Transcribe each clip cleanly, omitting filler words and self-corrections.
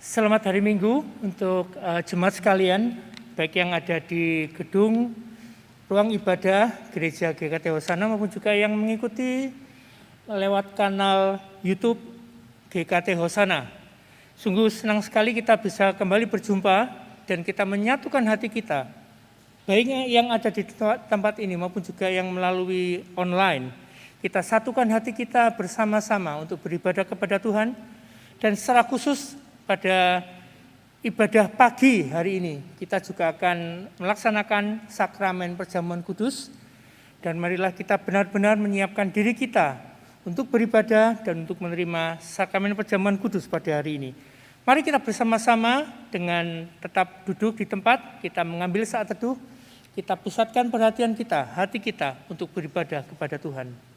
Selamat hari Minggu untuk jemaat sekalian, baik yang ada di gedung ruang ibadah Gereja GKT Hosana maupun juga yang mengikuti lewat kanal YouTube GKT Hosana. Sungguh senang sekali kita bisa kembali berjumpa dan kita menyatukan hati kita, baik yang ada di tempat ini maupun juga yang melalui online. Kita satukan hati kita bersama-sama untuk beribadah kepada Tuhan, dan secara khusus pada ibadah pagi hari ini kita juga akan melaksanakan sakramen perjamuan kudus, dan marilah kita benar-benar menyiapkan diri kita untuk beribadah dan untuk menerima sakramen perjamuan kudus pada hari ini. Mari kita bersama-sama dengan tetap duduk di tempat, kita mengambil saat teduh, kita pusatkan perhatian kita, hati kita untuk beribadah kepada Tuhan.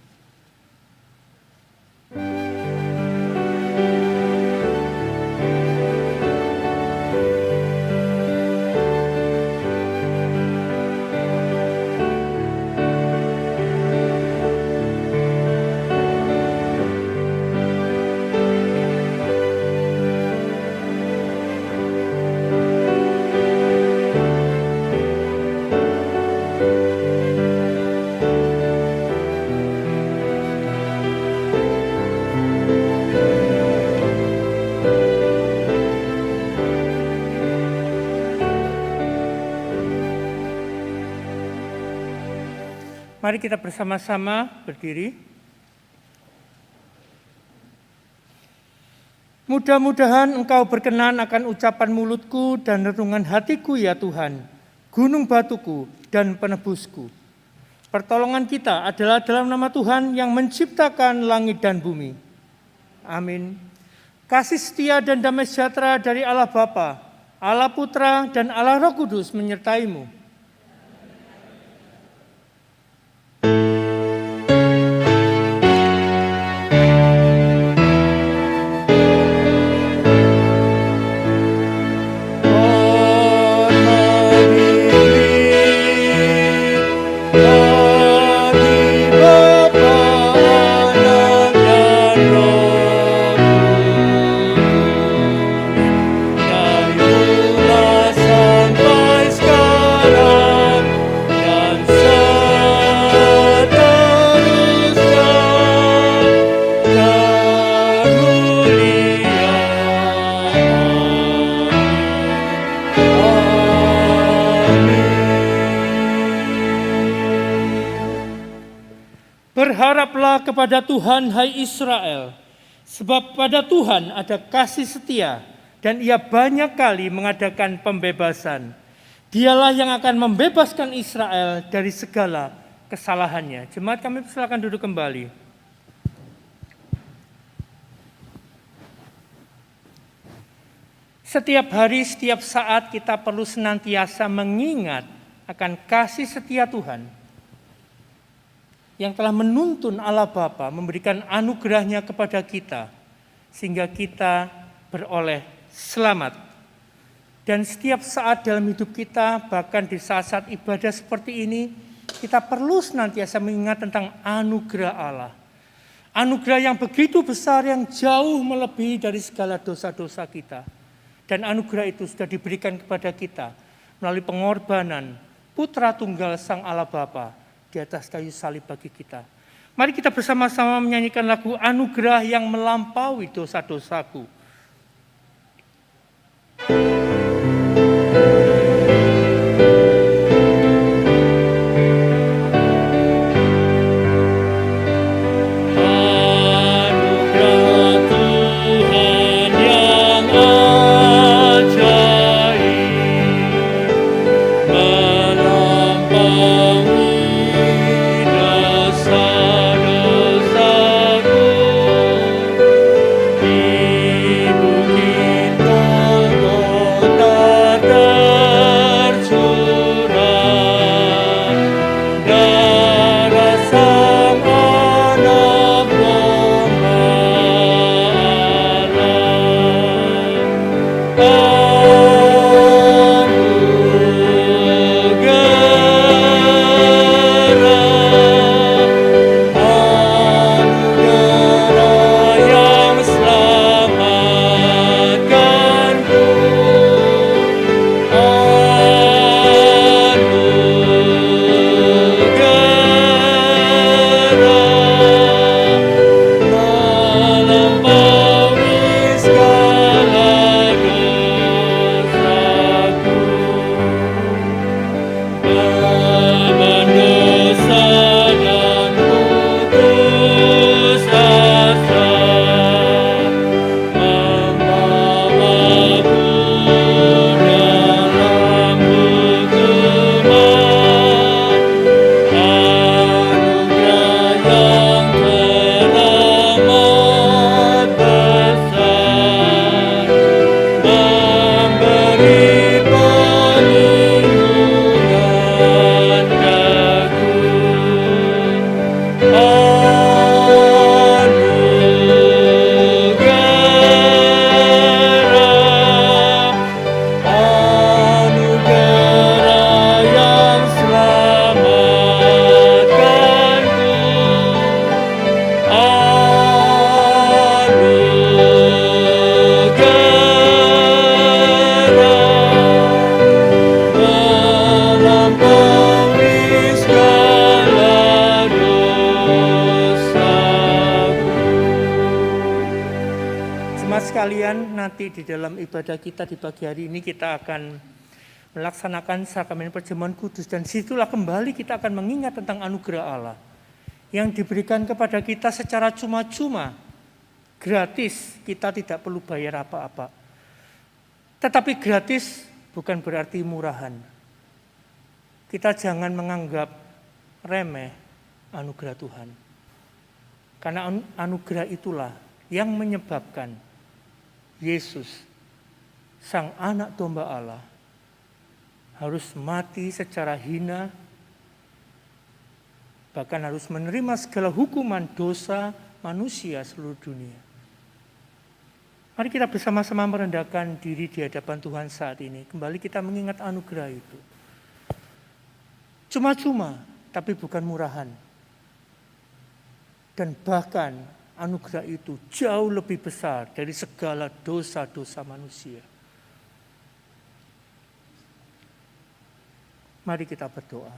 Mari kita bersama-sama berdiri. Mudah-mudahan Engkau berkenan akan ucapan mulutku dan renungan hatiku ya Tuhan, gunung batuku dan penebusku. Pertolongan kita adalah dalam nama Tuhan yang menciptakan langit dan bumi. Amin. Kasih setia dan damai sejahtera dari Allah Bapa, Allah Putra dan Allah Roh Kudus menyertaimu. Berharaplah kepada Tuhan, hai Israel, sebab pada Tuhan ada kasih setia dan Ia banyak kali mengadakan pembebasan. Dialah yang akan membebaskan Israel dari segala kesalahannya. Jemaat kami silakan duduk kembali. Setiap hari, setiap saat kita perlu senantiasa mengingat akan kasih setia Tuhan yang telah menuntun Allah Bapa memberikan anugerahnya kepada kita, sehingga kita beroleh selamat. Dan setiap saat dalam hidup kita, bahkan di saat-saat ibadah seperti ini, kita perlu senantiasa mengingat tentang anugerah Allah. Anugerah yang begitu besar, yang jauh melebihi dari segala dosa-dosa kita. Dan anugerah itu sudah diberikan kepada kita melalui pengorbanan Putra Tunggal Sang Allah Bapa di atas kayu salib bagi kita. Mari kita bersama-sama menyanyikan lagu Anugerah yang Melampaui Dosa-dosaku. Dosa-dosaku Jemaat sekalian, nanti di dalam ibadah kita di pagi hari ini kita akan melaksanakan sakramen perjamuan kudus, dan situlah kembali kita akan mengingat tentang anugerah Allah yang diberikan kepada kita secara cuma-cuma, gratis, kita tidak perlu bayar apa-apa. Tetapi gratis bukan berarti murahan. Kita jangan menganggap remeh anugerah Tuhan. Karena anugerah itulah yang menyebabkan Yesus, Sang Anak Domba Allah, harus mati secara hina, bahkan harus menerima segala hukuman dosa manusia seluruh dunia. Mari kita bersama-sama merendahkan diri di hadapan Tuhan saat ini. Kembali kita mengingat anugerah itu. Cuma-cuma, tapi bukan murahan. Dan bahkan anugerah itu jauh lebih besar dari segala dosa-dosa manusia. Mari kita berdoa.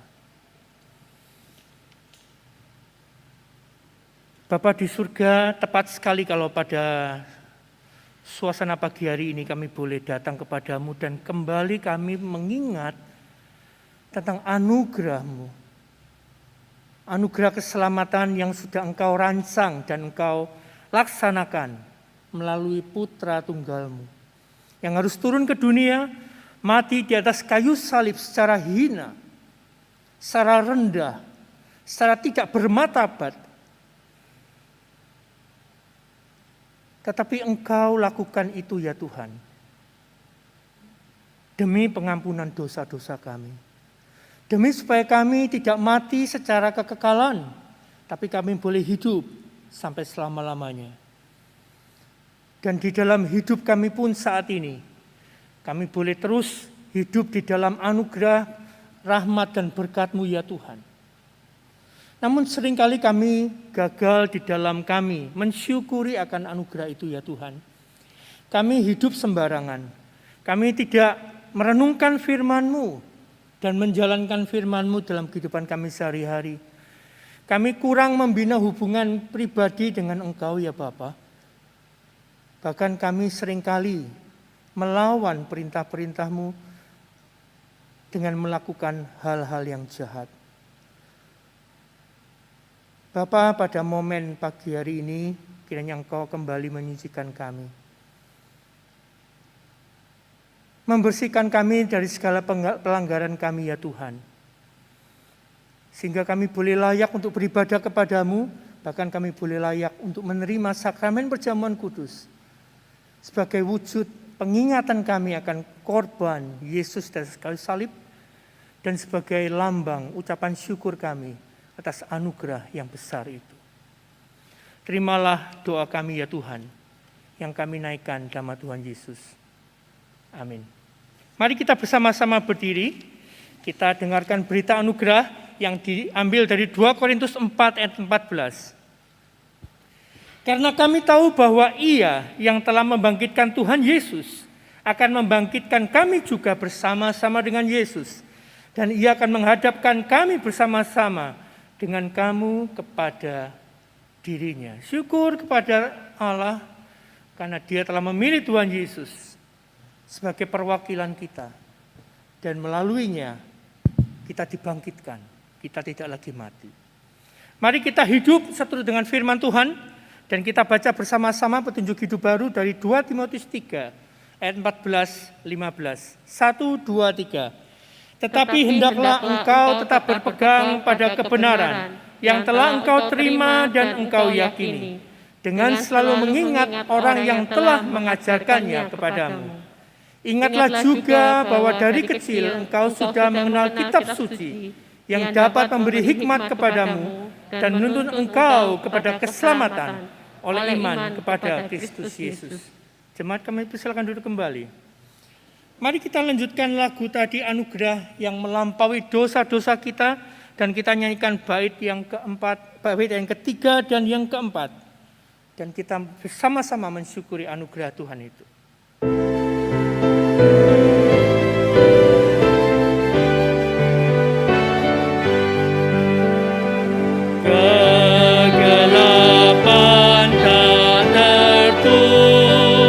Bapa di surga, tepat sekali kalau pada suasana pagi hari ini kami boleh datang kepadamu dan kembali kami mengingat tentang anugerah-Mu. Anugerah keselamatan yang sudah Engkau rancang dan Engkau laksanakan melalui Putra Tunggal-Mu, yang harus turun ke dunia, mati di atas kayu salib secara hina, secara rendah, secara tidak bermartabat. Tetapi Engkau lakukan itu ya Tuhan, demi pengampunan dosa-dosa kami. Demi supaya kami tidak mati secara kekekalan, tapi kami boleh hidup sampai selama-lamanya. Dan di dalam hidup kami pun saat ini, kami boleh terus hidup di dalam anugerah, rahmat dan berkat-Mu ya Tuhan. Namun seringkali kami gagal di dalam kami mensyukuri akan anugerah itu ya Tuhan. Kami hidup sembarangan, kami tidak merenungkan firman-Mu dan menjalankan firman-Mu dalam kehidupan kami sehari-hari. Kami kurang membina hubungan pribadi dengan Engkau ya Bapa. Bahkan kami seringkali melawan perintah-perintah-Mu dengan melakukan hal-hal yang jahat. Bapa, pada momen pagi hari ini, kiranya Engkau kembali menyucikan kami. Membersihkan kami dari segala pelanggaran kami ya Tuhan. Sehingga kami boleh layak untuk beribadah kepadamu, bahkan kami boleh layak untuk menerima sakramen perjamuan kudus. Sebagai wujud pengingatan kami akan korban Yesus dari kayu salib, dan sebagai lambang ucapan syukur kami atas anugerah yang besar itu. Terimalah doa kami ya Tuhan, yang kami naikkan dalam nama Tuhan Yesus. Amin. Mari kita bersama-sama berdiri, kita dengarkan berita anugerah yang diambil dari 2 Korintus 4 ayat 14. Karena kami tahu bahwa Ia yang telah membangkitkan Tuhan Yesus akan membangkitkan kami juga bersama-sama dengan Yesus, dan Ia akan menghadapkan kami bersama-sama dengan kamu kepada dirinya. Syukur kepada Allah karena Dia telah memilih Tuhan Yesus sebagai perwakilan kita, dan melaluinya kita dibangkitkan, kita tidak lagi mati. Mari kita hidup seturut dengan firman Tuhan, dan kita baca bersama-sama petunjuk hidup baru dari 2 Timotius 3 ayat 14-15. 1, 2, 3. Tetapi hendaklah engkau tetap berpegang pada kebenaran yang telah engkau terima dan engkau yakini, dengan selalu mengingat orang yang telah mengajarkannya kepadamu. Ingatlah juga bahwa dari kecil engkau sudah mengenal kitab suci yang dapat memberi hikmat kepadamu dan menuntun engkau kepada keselamatan oleh iman kepada Kristus Yesus. Jemaat kami persilakan duduk kembali. Mari kita lanjutkan lagu tadi, anugerah yang melampaui dosa-dosa kita, dan kita nyanyikan bait yang keempat, bait yang ketiga dan yang keempat. Dan kita bersama-sama mensyukuri anugerah Tuhan itu. Kegelapan tak tertutup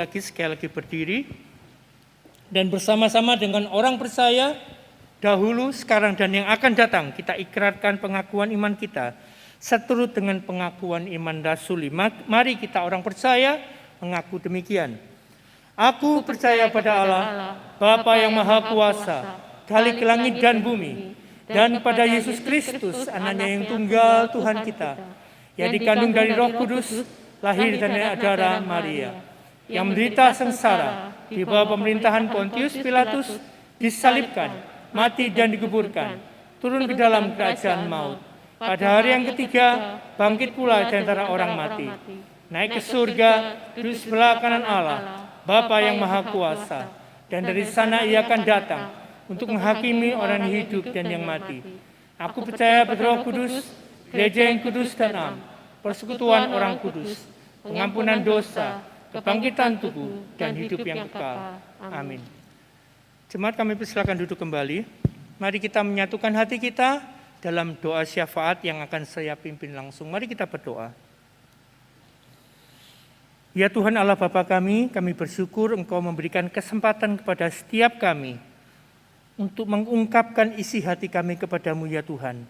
lagi, sekali lagi berdiri. Dan bersama-sama dengan orang percaya dahulu, sekarang, dan yang akan datang, kita ikrarkan pengakuan iman kita seturut dengan pengakuan iman rasuli. Mari kita orang percaya mengaku demikian. Aku percaya pada Allah, Bapa yang Maha Kuasa, Khalik langit dan bumi, dan pada Yesus Kristus, anaknya yang tunggal Tuhan kita, yang dikandung dari Roh Kudus, lahir dari darah Maria, yang menderita sengsara di bawah pemerintahan Pontius Pilatus, disalibkan, mati dan dikuburkan, turun ke dalam kerajaan maut. Pada hari yang ketiga, bangkit pula dari antara orang mati, naik ke surga, duduk sebelah kanan Allah, Bapa yang Maha Kuasa, dan dari sana ia akan datang untuk menghakimi orang yang hidup dan yang mati. Aku percaya pada Roh Kudus, gereja yang kudus dan am, persekutuan orang kudus, pengampunan dosa, kebangkitan tubuh, dan hidup yang kekal. Amin. Jemaat, kami persilakan duduk kembali. Mari kita menyatukan hati kita dalam doa syafaat yang akan saya pimpin langsung. Mari kita berdoa. Ya Tuhan Allah Bapa kami bersyukur Engkau memberikan kesempatan kepada setiap kami untuk mengungkapkan isi hati kami kepadamu ya Tuhan.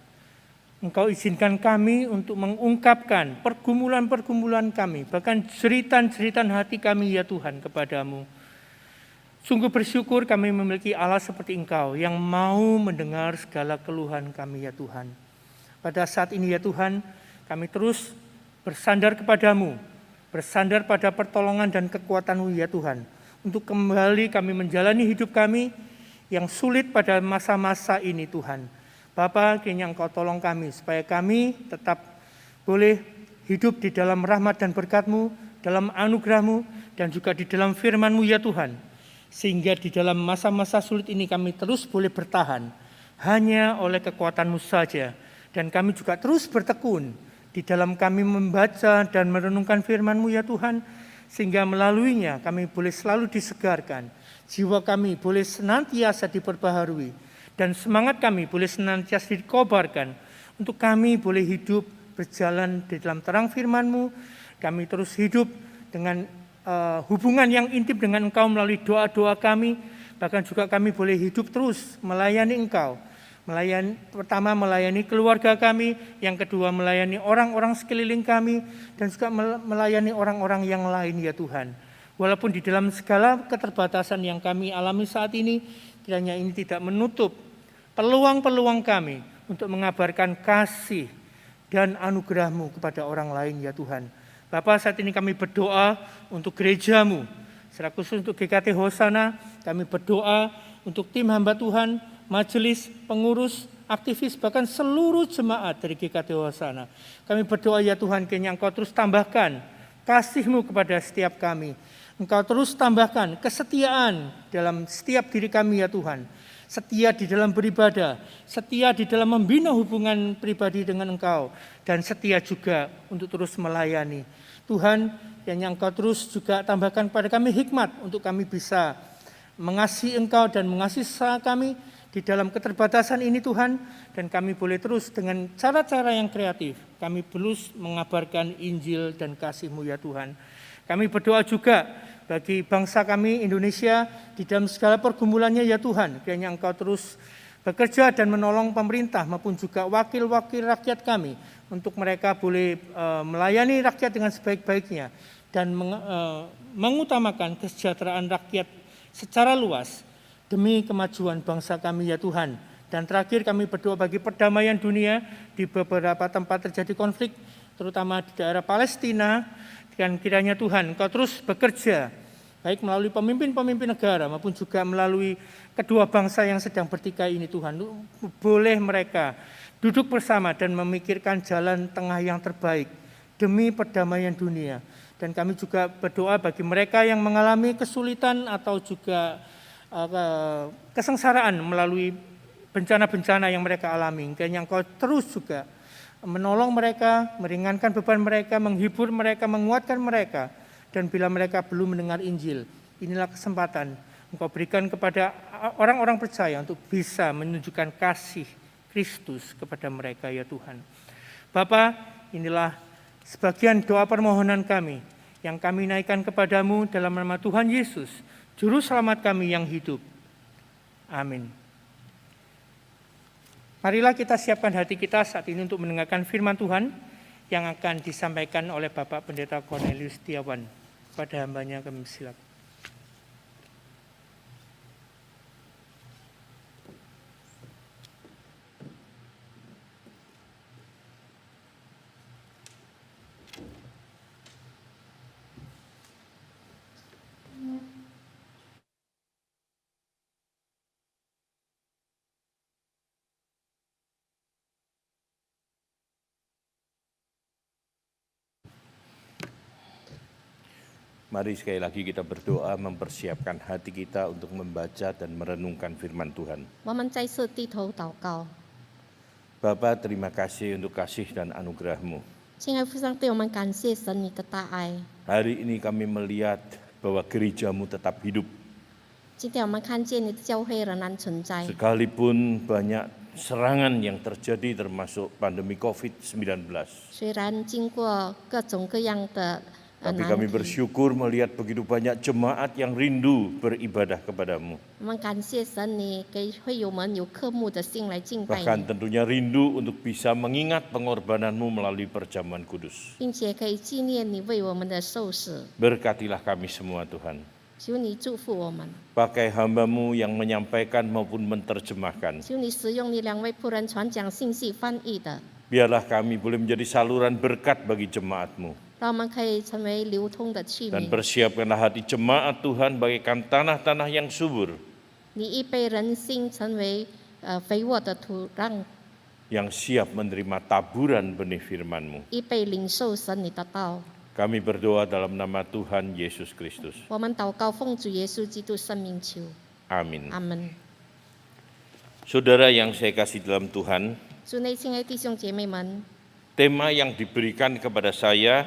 Engkau izinkan kami untuk mengungkapkan pergumulan-pergumulan kami, bahkan jeritan-jeritan hati kami ya Tuhan kepadamu. Sungguh bersyukur kami memiliki Allah seperti Engkau yang mau mendengar segala keluhan kami ya Tuhan. Pada saat ini ya Tuhan, kami terus bersandar kepadamu, bersandar pada pertolongan dan kekuatan-Mu ya Tuhan, untuk kembali kami menjalani hidup kami yang sulit pada masa-masa ini Tuhan. Bapa, kiranya Engkau tolong kami supaya kami tetap boleh hidup di dalam rahmat dan berkat-Mu, dalam anugerah-Mu, dan juga di dalam firman-Mu ya Tuhan. Sehingga di dalam masa-masa sulit ini kami terus boleh bertahan hanya oleh kekuatan-Mu saja. Dan kami juga terus bertekun di dalam kami membaca dan merenungkan firman-Mu ya Tuhan, sehingga melaluinya kami boleh selalu disegarkan, jiwa kami boleh senantiasa diperbaharui, dan semangat kami boleh senantiasa dikobarkan, untuk kami boleh hidup berjalan di dalam terang firman-Mu. Kami terus hidup dengan hubungan yang intim dengan Engkau melalui doa-doa kami, bahkan juga kami boleh hidup terus melayani Engkau. Pertama melayani keluarga kami, yang kedua melayani orang-orang sekeliling kami, dan juga melayani orang-orang yang lain ya Tuhan. Walaupun di dalam segala keterbatasan yang kami alami saat ini, kiranya ini tidak menutup peluang-peluang kami untuk mengabarkan kasih dan anugerah-Mu kepada orang lain ya Tuhan. Bapak, saat ini kami berdoa untuk gereja-Mu, secara khusus untuk GKT Hosana. Kami berdoa untuk tim hamba Tuhan, majelis, pengurus, aktivis, bahkan seluruh jemaat dari GKT Hosana. Kami berdoa ya Tuhan, kiranya Engkau terus tambahkan kasih-Mu kepada setiap kami. Engkau terus tambahkan kesetiaan dalam setiap diri kami ya Tuhan. Setia di dalam beribadah, setia di dalam membina hubungan pribadi dengan Engkau, dan setia juga untuk terus melayani. Tuhan, yang Engkau terus juga tambahkan kepada kami hikmat untuk kami bisa mengasihi Engkau dan mengasihi sesama kami di dalam keterbatasan ini Tuhan, dan kami boleh terus dengan cara-cara yang kreatif, kami terus mengabarkan Injil dan kasih-Mu ya Tuhan. Kami berdoa juga bagi bangsa kami Indonesia di dalam segala pergumulannya ya Tuhan, kiranya Engkau terus bekerja dan menolong pemerintah maupun juga wakil-wakil rakyat kami, untuk mereka boleh melayani rakyat dengan sebaik-baiknya dan mengutamakan kesejahteraan rakyat secara luas demi kemajuan bangsa kami ya Tuhan. Dan terakhir kami berdoa bagi perdamaian dunia di beberapa tempat terjadi konflik, terutama di daerah Palestina. Dan kiranya Tuhan Engkau terus bekerja, baik melalui pemimpin-pemimpin negara maupun juga melalui kedua bangsa yang sedang bertikai ini Tuhan. Boleh mereka duduk bersama dan memikirkan jalan tengah yang terbaik demi perdamaian dunia. Dan kami juga berdoa bagi mereka yang mengalami kesulitan atau juga kesengsaraan melalui bencana-bencana yang mereka alami. Kiranya Engkau terus juga menolong mereka, meringankan beban mereka, menghibur mereka, menguatkan mereka. Dan bila mereka belum mendengar Injil, inilah kesempatan Engkau berikan kepada orang-orang percaya untuk bisa menunjukkan kasih Kristus kepada mereka ya Tuhan. Bapa, inilah sebagian doa permohonan kami yang kami naikkan kepadamu dalam nama Tuhan Yesus, Juru Selamat kami yang hidup. Amin. Marilah kita siapkan hati kita saat ini untuk mendengarkan firman Tuhan yang akan disampaikan oleh Bapak Pendeta Cornelius Setiawan. Pada hambanya kami silakan. Mari sekali lagi kita berdoa mempersiapkan hati kita untuk membaca dan merenungkan firman Tuhan. 我们再次低头祷告， Bapa, terima kasih untuk kasih dan anugerah-Mu. 亲爱父上帝，我们感谢神你的大爱。 Hari ini kami melihat bahwa gereja-Mu tetap hidup. 今天我们看见你的教会仍然存在， Sekalipun banyak serangan yang terjadi termasuk pandemi COVID-19. 虽然经过各种各样的 Tapi 难 kami 题， bersyukur melihat begitu banyak jemaat yang rindu beribadah kepadamu. 我们感谢神你给会友们有渴慕的心来敬拜 Bahkan 你， tentunya rindu untuk bisa mengingat pengorbananmu melalui perjamuan kudus. 并且可以纪念你为我们的受死。 Berkatilah kami semua Tuhan. 求你祝福我们， Pakai hamba-Mu yang menyampaikan maupun menerjemahkan. 求你使用你两位仆人传讲信息翻译的， Biarlah kami boleh menjadi saluran berkat bagi jemaat-Mu. 让我们可以成为流通的器 Dan 皿。 persiapkanlah hati jemaat Tuhan bagaikan tanah-tanah yang subur, 你预备人心成为肥沃的土壤， yang siap menerima taburan benih firman-Mu. 预备领受神你的道。 Kami berdoa dalam nama Tuhan Yesus Kristus. 我们祷告，奉主耶稣基督圣名求， Amin. 阿门。 Saudara yang saya kasih dalam Tuhan, 主内亲爱弟兄姐妹们， tema yang diberikan kepada saya,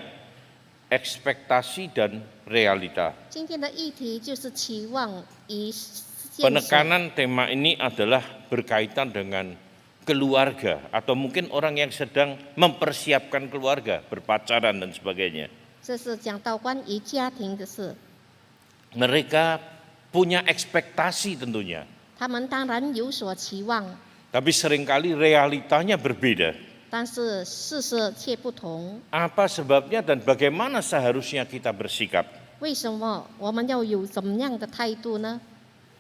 ekspektasi dan realita. 今天的议题就是期望与现实。 Penekanan tema ini adalah berkaitan dengan keluarga atau mungkin orang yang sedang mempersiapkan keluarga, berpacaran dan sebagainya. 这是讲到关于家庭的事， Mereka punya ekspektasi tentunya, 他们当然有所期望， tapi seringkali realitanya berbeda. 但是事实却不同。 Apa sebabnya dan bagaimana seharusnya kita bersikap? 为什么我们要有怎么样的态度呢？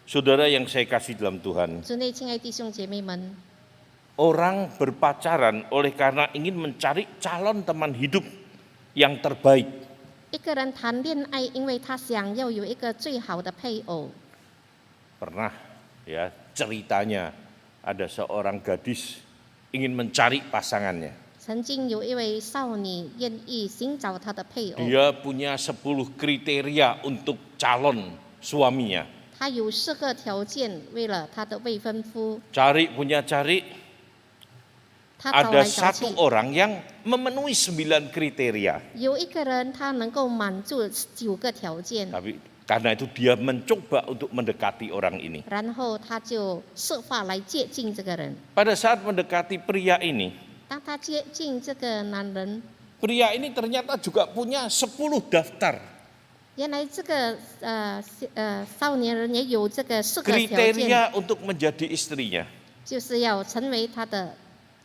Saudara yang saya kasih dalam Tuhan, 主内亲爱弟兄姐妹们， orang berpacaran oleh karena ingin mencari calon teman hidup yang terbaik. 一个人谈恋爱，因为他想要有一个最好的配偶。 Pernah ya ceritanya ada seorang gadis ingin mencari pasangannya. 曾经有一位少女愿意寻找她的配偶， Dia punya 10 kriteria untuk calon suaminya. 她有4个条件，为了她的未婚夫， Cari 她找 ada 来找去 satu，orang yang memenuhi 9 kriteria. 有一个人他能够满足9个条件， Tapi karena itu dia mencoba untuk mendekati orang ini. 然后他就设法来接近这个人。 Pada saat mendekati pria ini, 当他接近这个男人， pria ini ternyata juga punya 10 daftar 原来这个少年人也有这个4个条件， kriteria untuk menjadi istrinya. 就是要成为他的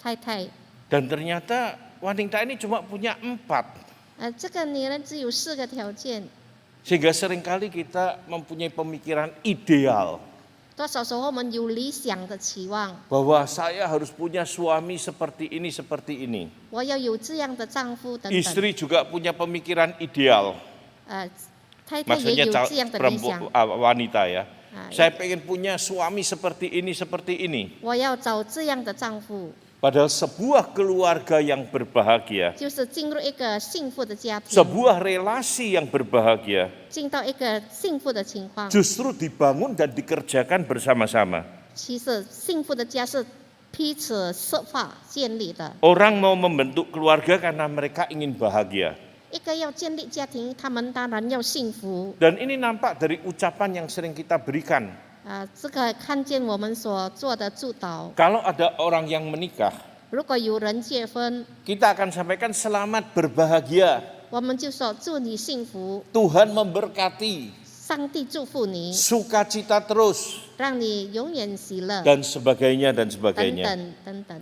太太。 Dan ternyata wanita ini cuma punya 4. 这个女人只有4个条件， Sehingga seringkali kita mempunyai pemikiran ideal 多少时候我们有理想的期望， bahwa saya harus punya suami seperti ini, seperti ini. 我要有这样的丈夫等等。 Istri juga punya pemikiran ideal. 太太也 Maksudnya 有这样的理想， wanita ya. Ah, Saya pengen punya suami seperti ini, seperti ini. 我要找这样的丈夫， Padahal sebuah keluarga yang berbahagia, 就是进入一个幸福的家庭， sebuah relasi yang berbahagia, 进到一个幸福的情况。 justru dibangun dan dikerjakan bersama-sama. 其实幸福的家是彼此设法建立的。 Orang mau membentuk keluarga karena mereka ingin bahagia. 一个要建立家庭，他们当然要幸福。 Dan ini nampak dari ucapan yang sering kita berikan. 这个看见我们所做的祝祷， Kalau ada orang yang menikah, 如果有人结婚， kita akan sampaikan selamat berbahagia. 我们就说祝你幸福， Tuhan memberkati, 上帝祝福你， sukacita terus, 让你永远喜乐， dan sebagainya dan 等 sebagainya. 等等等。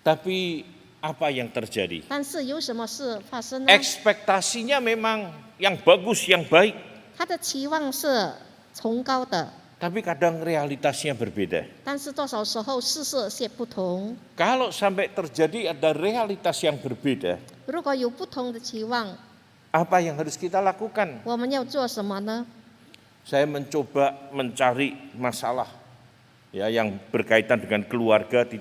Tapi apa yang terjadi? 但是有什么事发生呢？ Ekspektasinya memang yang bagus, yang baik. 他的期望是崇高的， Tapi kadang realitasnya berbeda. 但是多少时候事实些不同。 Kalau sampai terjadi ada realitas yang berbeda, 如果有不同的期望， apa yang harus kita lakukan? 我们要做什么呢？ Saya mencoba mencari masalah ya yang berkaitan dengan keluarga di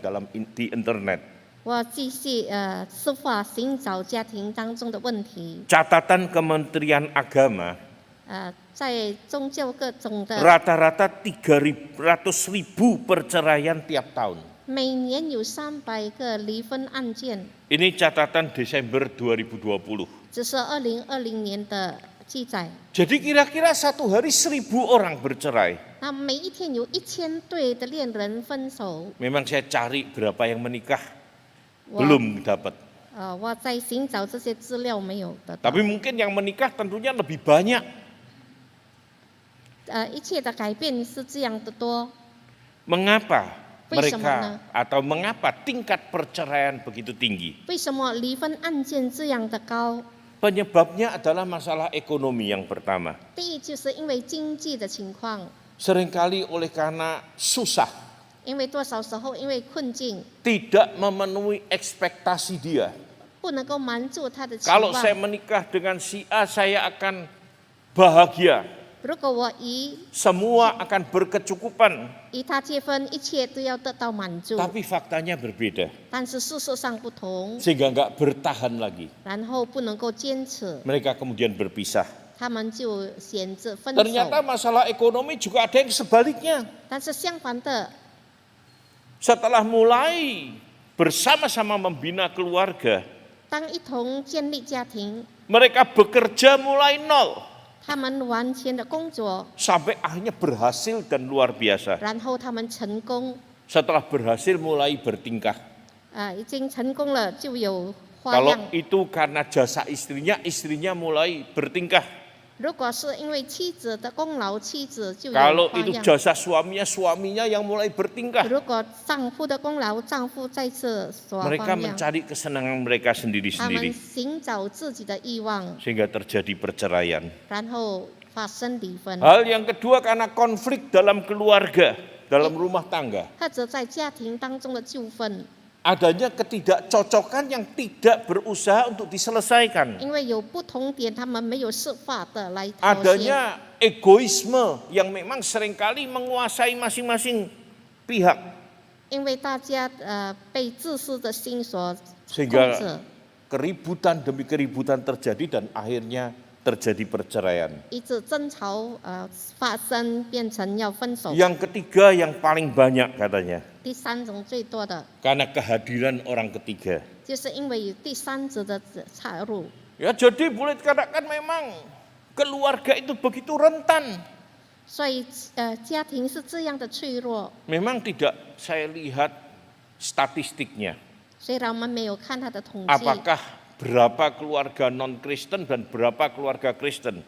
internet. 我继续设法寻找家庭当中的问题。 Catatan Kementerian Agama 在宗教各种的， rata-rata 300.000 perceraian tiap tahun. 每年有300个离婚案件， Ini catatan Desember 2020. 这是2020年的记载。 Jadi kira-kira satu hari 1000 orang bercerai. 那每一天有1000对的恋人分手。 Memang saya cari berapa yang menikah, 我 belum dapat. 我在寻找这些资料没有得到。 Tapi mungkin yang menikah tentunya lebih banyak. 一切的改变是这样的多。 Mengapa 为什么呢？ mereka atau mengapa tingkat perceraian begitu tinggi? 为什么离婚案件这样的高？ Penyebabnya adalah masalah ekonomi yang pertama. 第一就是因为经济的情况， Seringkali oleh karena susah, 因为多少时候因为困境， tidak memenuhi ekspektasi dia. 不能够满足他的期 Kalau 望。 saya menikah dengan si A, saya akan bahagia. 如果我与 Semua akan berkecukupan. 他结婚，一切都要得到满足， Tapi faktanya berbeda. 但是事实上不同， Sehingga nggak bertahan lagi. 然后不能够坚持， Mereka kemudian berpisah. 他们就选择分手。 Ternyata masalah ekonomi juga ada yang sebaliknya. 但是相反的， Setelah mulai bersama-sama membina keluarga, 当一同建立家庭， mereka bekerja mulai nol. 他们完全的工作， Sampai akhirnya berhasil dan luar biasa. 然后他们成功， Setelah berhasil mulai bertingkah. 已经成功了，就有花 Kalau 样。 itu karena jasa istrinya, istrinya mulai bertingkah. 如果是因为妻子的功劳，妻子就有 Kalau 花 itu 样； jasa suaminya, suaminya yang mulai bertingkah. 如果丈夫的功劳，丈夫再次耍 Mereka 花样。 mencari kesenangan mereka 他们 sendiri-sendiri. 寻找自己的欲望， Sehingga terjadi perceraian. 然后发生离婚， Hal yang kedua karena konflik dalam keluarga, dalam rumah tangga. 或者在家庭当中的纠纷， Adanya ketidakcocokan yang tidak berusaha untuk diselesaikan. 因为有不同点，他们没有设法的来妥协， Adanya egoisme yang memang seringkali menguasai masing-masing pihak. 因为大家被自私的心所控 Sehingga 制， keributan demi keributan terjadi dan akhirnya terjadi perceraian. 一直争吵发生，变成要分手。 Yang ketiga yang paling banyak katanya, 第三种最多的， karena kehadiran orang ketiga. 就是因为有第三者的插入。 Ya jadi boleh dikatakan memang keluarga itu begitu rentan. 所以家庭是这样的脆弱。 Memang tidak saya lihat statistiknya. 虽然我们没有看他的统计， Apakah berapa keluarga non-Kristen dan berapa keluarga Kristen.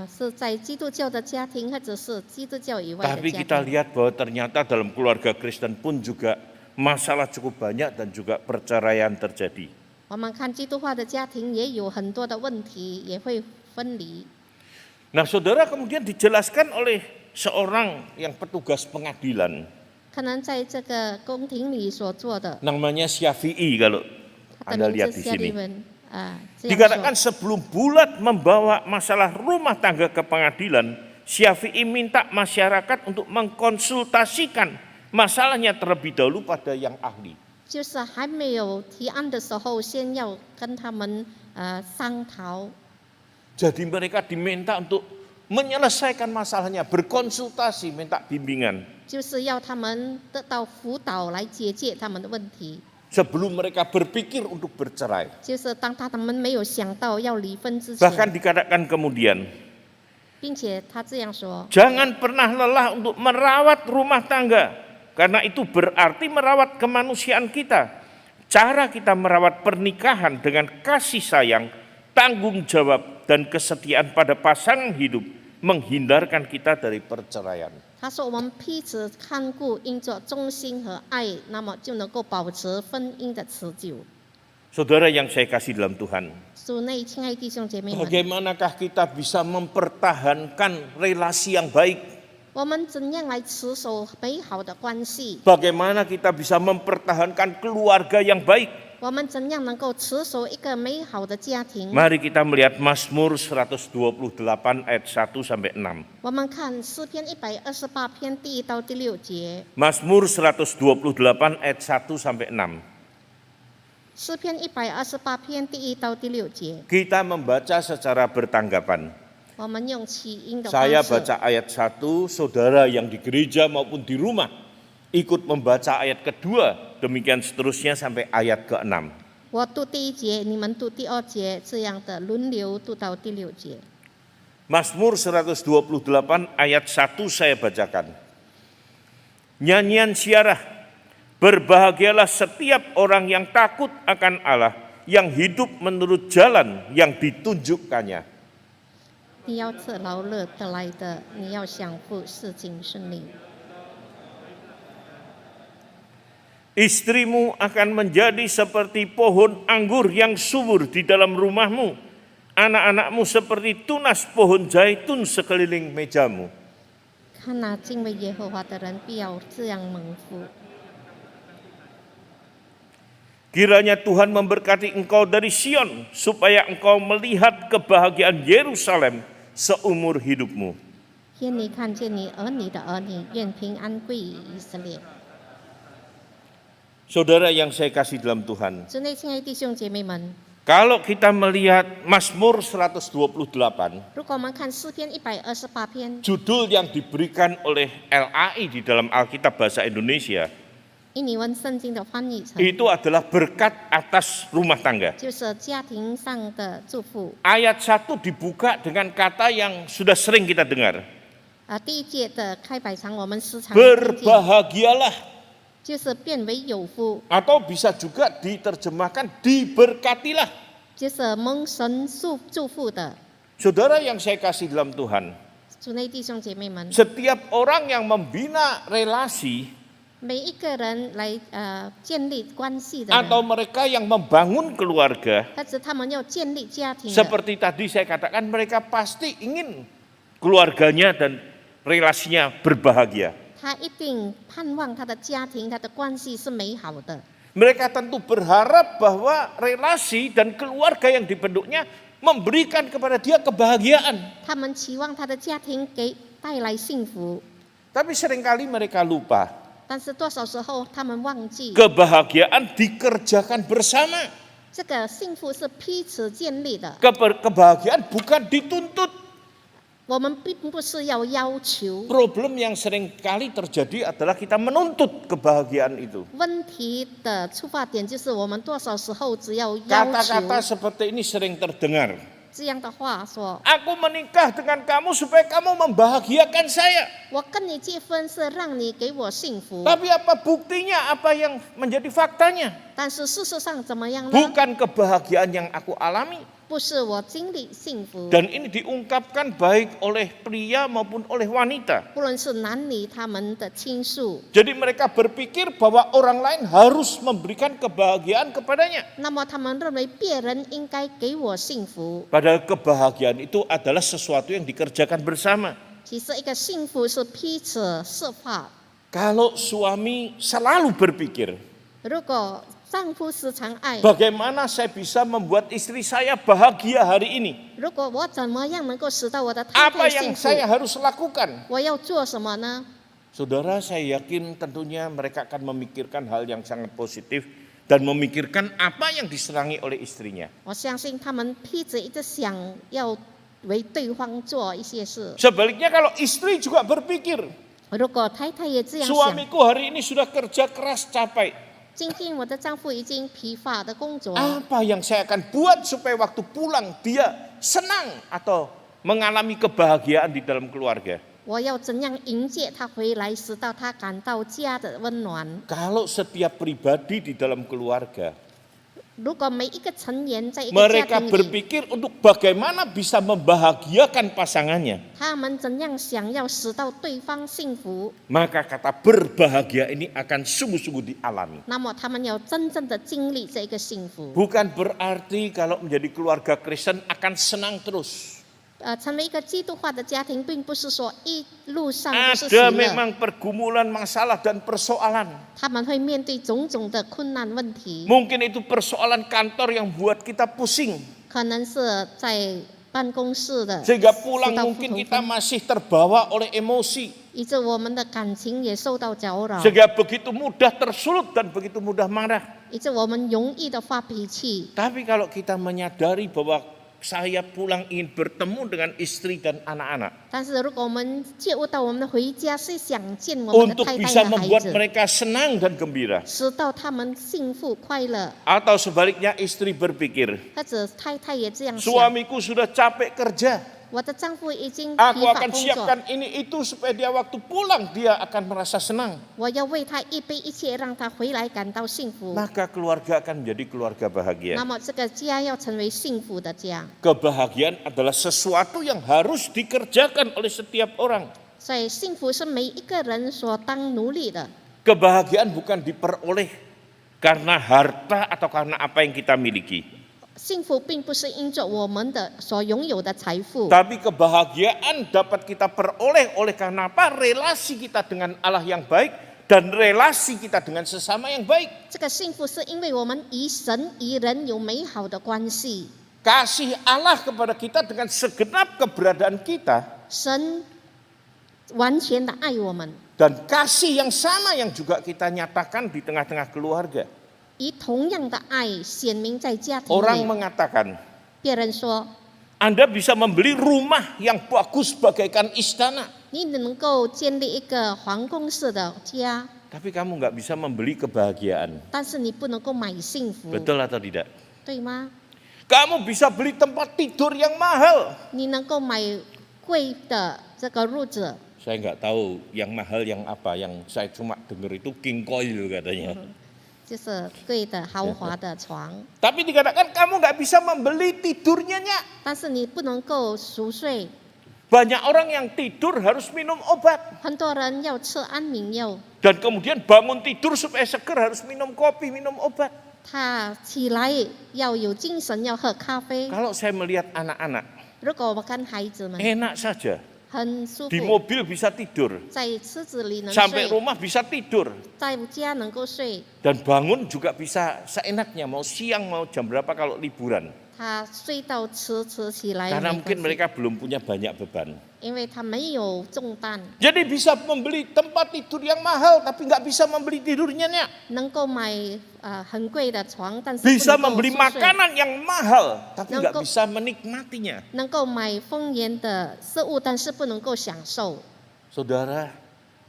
是在基督教的家庭，或者是基督教以外的 Tapi 家 kita 庭。 lihat bahwa ternyata dalam keluarga Kristen pun juga masalah cukup banyak dan juga perceraian terjadi. 我们看基督化的家庭也有很多的问题，也会分离。 Nah, saudara kemudian dijelaskan oleh seorang yang petugas pengadilan. 可能在这个宫廷里所做的， Namanya Syafi'i kalau 他的 Anda 名 lihat 字 di 夏利 sini. 文这样 Dikatakan 说。 sebelum bulat membawa masalah rumah tangga ke pengadilan, Syafi'i minta masyarakat untuk mengkonsultasikan masalahnya terlebih dahulu pada yang ahli. 就是还没有提案的时候，先要跟他们商讨。 Jadi mereka diminta untuk menyelesaikan masalahnya, berkonsultasi, minta bimbingan. 就是要他们得到辅导来解决他们的问题。 Sebelum mereka berpikir untuk bercerai. 就是当他们没有想到要离婚之 Bahkan 前， dikatakan kemudian, 并且他这样说： jangan pernah lelah untuk merawat rumah tangga. Karena itu berarti merawat kemanusiaan kita. Cara kita merawat pernikahan dengan kasih sayang tanggung jawab, dan kesetiaan pada pasangan hidup menghindarkan kita dari perceraian. 他说：“我们彼此看顾，因着忠心和爱，那么就能够保持婚姻的持久。” Saudara yang saya kasih dalam Tuhan, 主内亲爱弟兄姐妹们， bagaimanakah kita bisa mempertahankan relasi yang baik? 我们怎样来持守美好的关系？ Bagaimana kita bisa mempertahankan keluarga yang baik? 我们怎样能够持守一个美好的家庭？ Mari kita melihat Mazmur 128 ayat 1 sampai 6. 我们看诗篇128篇第1到第6节， Mazmur 128 ayat 1 sampai 6. 诗篇128篇第1到第6节， Kita membaca secara bertanggapan. 我们用起音的方 Saya 式。 baca ayat 1, saudara yang di gereja maupun di rumah ikut membaca ayat kedua, demikian seterusnya sampai ayat ke-6. 我读第1节，你们读第2节，这样的轮流读到第6节。 Mazmur 128 ayat 1 saya bacakan. Nyanyian siarah, berbahagialah setiap orang yang takut akan Allah, yang hidup menurut jalan yang ditunjukkannya. 你要这劳乐得来的，你要享福，事情顺利。 Istrimu akan menjadi seperti pohon anggur yang subur di dalam rumahmu. Anak-anakmu seperti tunas pohon zaitun sekeliling mejamu. 看那敬畏耶和华的人必要这样蒙福。 Kiranya Tuhan memberkati engkau dari Sion, supaya engkau melihat kebahagiaan Yerusalem seumur hidupmu. 愿你看见你儿女的儿女，愿平安归于以色列。 Saudara yang saya kasih dalam Tuhan, 主内亲爱弟兄姐妹们， kalau kita melihat Mazmur 128, 如果我们看诗篇128篇， judul yang diberikan oleh LAI di dalam Alkitab Bahasa Indonesia, 印尼文圣经的翻译成 itu adalah berkat atas rumah tangga. 就是家庭上的祝福。 Ayat 1 dibuka dengan kata yang sudah sering kita dengar. 第1节的开百场，我们时常听见， Berbahagialah, 就是变为有福， atau bisa juga diterjemahkan diberkatilah. 就是蒙神祝福的。 Saudara yang saya kasih dalam Tuhan, 主内弟兄姐妹们， setiap orang yang membina relasi 每一个人来建立关系的人， atau mereka yang membangun keluarga, 但是他们要建立家庭的， seperti tadi saya katakan, mereka pasti ingin keluarganya dan relasinya berbahagia. 他一定盼望他的家庭、他的关系是美好的。 Mereka tentu berharap bahwa relasi dan keluarga yang dibentuknya memberikan kepada dia kebahagiaan. 他们期望他的家庭带来幸福， Tapi seringkali mereka lupa, 但是多少时候他们忘记， kebahagiaan dikerjakan bersama. 这个幸福是彼此建立的。 Kebahagiaan bukan dituntut. 我们并不是要要求， Problem yang seringkali terjadi adalah kita menuntut kebahagiaan itu. 问题的出发点就是我们多少时候只要要 Kata-kata 求 seperti ini sering terdengar. 这样的话说， Aku menikah dengan kamu supaya kamu membahagiakan saya. 我跟你结婚是让你给我幸福， Tapi apa buktinya, apa yang menjadi faktanya? 但是事实上怎么样呢？ Bukan kebahagiaan yang aku alami. 不是我经历幸福， Dan ini diungkapkan baik oleh pria maupun oleh wanita. 不论是男女他们的倾诉， Jadi mereka berpikir bahwa orang lain harus memberikan kebahagiaan kepadanya. 那么他们认为别人应该给我幸福。 Padahal kebahagiaan itu adalah sesuatu yang dikerjakan bersama. 其实一个幸福是彼此释放。 Kalau suami selalu berpikir, 如果丈夫时常爱， bagaimana saya bisa membuat istri saya bahagia hari ini? 如果我怎么样能够使到我的太 Apa 太 yang 幸福？ saya harus lakukan? 我要做什么呢？ Saudara, saya yakin tentunya mereka akan memikirkan hal yang sangat positif dan memikirkan apa yang diserangi oleh istrinya. 我相信他们彼此一直想要为对方做一些事。 Sebaliknya kalau istri juga berpikir, 如果太太也这样想， suamiku hari ini sudah kerja keras capek. 今天我的丈夫已经疲乏的工作， Apa yang saya akan buat supaya waktu pulang dia senang atau mengalami kebahagiaan di dalam keluarga? 我要怎样迎接他回来，使到他感到家的温暖？ Kalau setiap pribadi di dalam keluarga 如果每一个成员在一个家 Mereka 庭里， berpikir untuk bagaimana bisa membahagiakan pasangannya. 他们怎样想要使到对方幸福， Maka kata berbahagia ini akan sungguh-sungguh dialami. 那么他们要真正的经历这一个幸福。 Bukan berarti kalau menjadi keluarga Kristen akan senang terus. 成为一个基督化的家庭，并不是说一路上都是喜 Ada 乐， memang pergumulan, masalah dan persoalan. 他们会面对种种的困难问题， Mungkin itu persoalan kantor yang buat kita pusing. 可能是在办公室的， Sehingga pulang 受到 mungkin 不同 kita 分 masih terbawa oleh emosi. 以致我们的感情也受到搅扰， Sehingga begitu mudah tersulut dan begitu mudah marah. 以致我们容易的发脾气。 Tapi kalau kita menyadari bahwa saya pulang ingin bertemu dengan istri dan anak-anak. 但是如果我们觉悟到我们回家是想见我们的 Untuk 太 bisa 太和孩 membuat 子， mereka senang dan gembira. 使到他们幸福快乐， Atau sebaliknya istri berpikir, 或者太太也这样想。 suamiku sudah capek kerja. 我的丈夫已经 Aku 疲乏 akan 工作， siapkan ini itu supaya dia waktu pulang dia akan merasa senang. 我要为他预备一切，让他回来感到幸福。 Maka keluarga akan menjadi keluarga bahagia. 那么这个家要成为幸福的家， Kebahagiaan adalah sesuatu yang harus dikerjakan oleh setiap orang. 所以幸福是每一个人所当努力的。 Kebahagiaan bukan diperoleh karena harta atau karena apa yang kita miliki. 幸福并不是因着我们的所拥有的财富， Tapi kebahagiaan dapat kita peroleh oleh karena apa? Relasi kita dengan Allah yang baik dan relasi kita dengan sesama yang baik. 这个幸福是因为我们与神与人有美好的关系， Kasih Allah kepada kita dengan segenap keberadaan kita 神完全的爱我们， dan kasih yang sama yang juga kita nyatakan di tengah-tengah keluarga. 以同样的爱显明在家庭 Orang 里。 mengatakan, 别人说 Anda bisa membeli rumah yang bagus bagaikan istana, 你能够建立一个皇宫式的家， tapi kamu nggak bisa membeli kebahagiaan. 但是你不能够买幸福， Betul atau tidak? 对吗？ Kamu bisa beli tempat tidur yang mahal. 你能够买贵的这个褥子， Saya nggak tahu yang mahal yang apa, yang saya cuma dengar itu king coil katanya. 就是贵的豪华的床， Tapi dikatakan kamu nggak bisa membeli tidurnya, Nyak. 但是你不能够熟睡。 Banyak orang yang tidur harus minum obat. 很多人要吃安眠药， Dan kemudian bangun tidur supaya seger harus minum kopi, minum obat. 他起来要有精神，要喝咖啡。 Kalau saya melihat anak-anak, 如果我看孩子们 enak saja. 很舒 Di 服， mobil bisa tidur. 在车子里能 Sampai 睡， rumah bisa tidur. 在家能够睡， Dan bangun juga bisa seenaknya. Mau siang, mau jam berapa kalau liburan. 他睡到迟起来 Karena 没 mungkin 关系， mereka belum punya banyak beban. 因为他没有重担， Jadi bisa membeli tempat tidur yang mahal, tapi nggak bisa membeli tidurnya, Nyak. 能够买很贵的床，但是不 Bisa 能够 membeli 熟睡， makanan yang mahal, tapi nggak Nangkep. bisa menikmatinya. 能够买丰源的食物，但是不能够享受。 Saudara,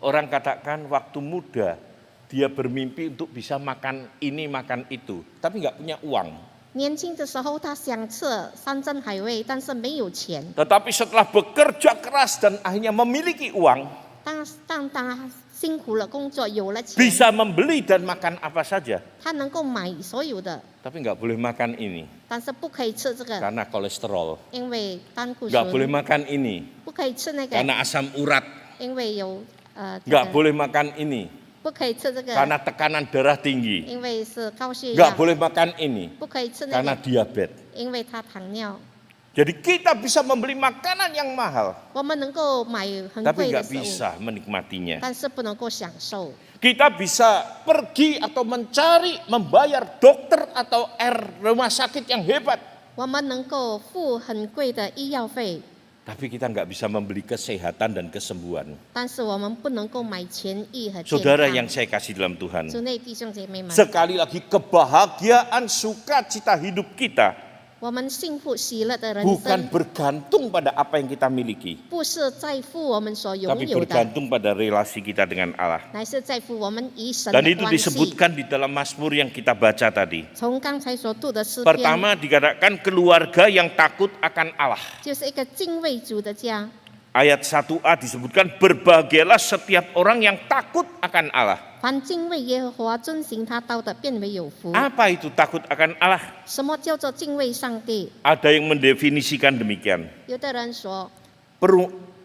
orang katakan waktu muda dia bermimpi untuk bisa makan ini, makan itu, tapi nggak punya uang. 年轻的时候，他想吃山珍海味，但是没有钱。 Tetapi setelah bekerja keras dan akhirnya memiliki uang, 当他辛苦了工作，有了钱， bisa membeli dan makan apa saja, 他能够买所有的， tapi nggak boleh makan ini 但是不可以吃这个， karena kolesterol, 因为胆固 nggak boleh 醇； makan ini 不可以吃那个， karena asam urat, 因为有这 nggak 个； boleh makan ini 不可以吃这个， karena tekanan darah tinggi, 因为是高血 nggak 压； boleh makan ini 不可以吃那 karena 个， diabetes. 因为他糖尿。 Jadi kita bisa membeli makanan yang mahal, 我们能够买很 tapi 贵的 nggak 食物， bisa menikmatinya. 但是不能够享受。 Kita bisa pergi atau mencari, membayar dokter atau rumah sakit yang hebat, 我们能够付很贵的医药费， tapi kita nggak bisa membeli kesehatan dan kesembuhan. 但是我们不能够买痊愈和健 Saudara 康。 yang saya kasih dalam Tuhan, 主内弟兄姐妹们， sekali lagi kebahagiaan sukacita hidup kita 我们幸福喜乐的人 bukan 生， bergantung pada apa yang kita miliki, 不是在乎我们所拥 tapi 有的， bergantung pada relasi kita dengan Allah. 乃是在乎我们与神 Dan 的 itu 关系。 disebutkan di dalam Mazmur yang kita baca tadi. 从刚才所读的诗篇， Pertama dikatakan keluarga yang takut akan Allah. 就是一个敬畏主的家， Ayat 1a disebutkan berbahagialah setiap orang yang takut akan Allah. 凡敬畏耶和华、遵行他道的，变为有福。 Apa itu takut akan Allah? 什么叫做敬畏上帝？ Ada yang mendefinisikan demikian. 有的人说，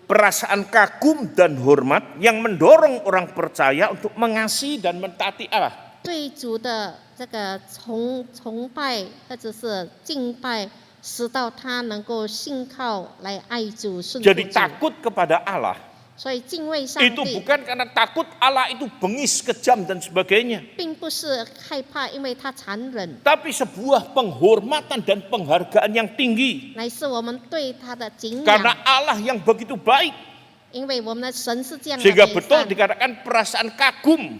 Perasaan kagum dan hormat yang mendorong orang percaya untuk mengasihi dan mentaati Allah. 对主的这个崇拜或者是敬拜，使到他能够信靠来爱主、顺服 Jadi 主。 takut kepada Allah 所以敬畏上 itu 帝， bukan karena takut Allah itu bengis, kejam dan sebagainya, 并不是害怕，因为他残忍， tapi sebuah penghormatan dan penghargaan yang tinggi 乃是我们对他的敬 karena 仰， Allah yang begitu baik 因为我们的神是这样的 sehingga 美 betul 善， dikatakan perasaan kagum,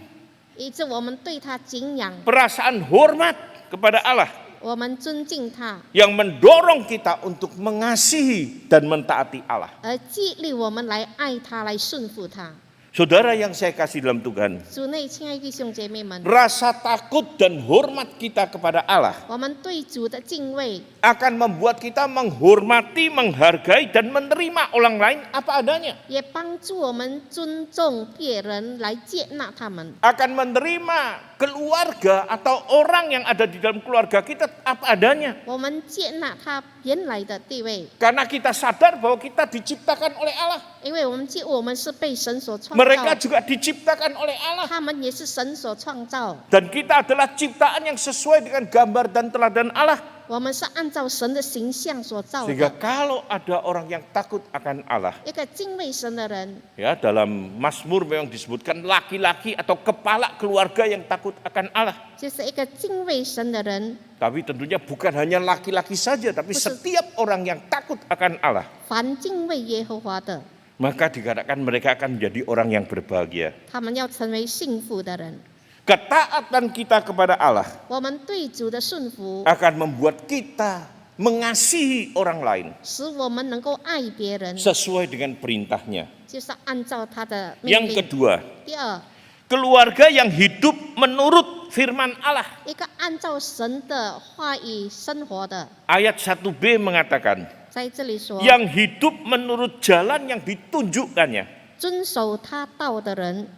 以致我们对他敬仰， perasaan hormat kepada Allah 我们尊敬他， yang mendorong kita untuk mengasihi dan mentaati Allah. 而激励我们来爱他、来顺服他。 Saudara yang saya kasih dalam Tuhan, 主内亲爱弟兄姐妹们， rasa takut dan hormat kita kepada Allah 我们对主的敬畏， akan membuat kita menghormati, menghargai dan menerima orang lain apa adanya. 也帮助我们尊重别人，来接纳他们， Akan menerima keluarga atau orang yang ada di dalam keluarga kita apa adanya. 我们接纳他原来的地位， Karena kita sadar bahwa kita diciptakan oleh Allah. 因为我们是被神所创 Mereka 造， juga diciptakan oleh Allah. 他们也是神所创造， Dan kita adalah ciptaan yang sesuai dengan gambar dan teladan Allah. 我们是按照神的形象所造 Sehingga 的。 kalau ada orang yang takut akan Allah, 一个敬畏神的人， ya dalam Mazmur memang disebutkan laki-laki atau kepala keluarga yang takut akan Allah. 就是一个敬畏神的人。 Tapi tentunya bukan hanya laki-laki saja, tapi setiap orang yang takut akan Allah, 凡敬畏耶和华的， maka dikatakan mereka akan menjadi orang yang berbahagia. 他们要成为幸福的人。 Ketaatan kita kepada Allah 我们对主的顺服， akan membuat kita mengasihi orang lain 使我们能够爱别人， sesuai dengan perintahnya. 就是按照他的命 Yang 令。 kedua, 第二， keluarga yang hidup menurut firman Allah. 一个按照神的话语生活的， Ayat 1b mengatakan, 在这里说， yang hidup menurut jalan yang ditunjukkannya. 遵守他道的人，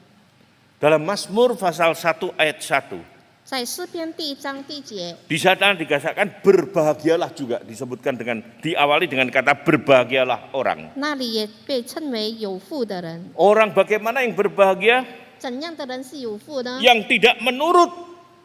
Dalam Mazmur pasal 1 ayat 1, 在诗篇第1章第1节， di sana dikatakan berbahagialah juga, disebutkan dengan diawali dengan kata berbahagialah orang. 那里也被称为有福的人。 Orang bagaimana yang berbahagia? 怎样的人是有福呢？ Yang tidak menurut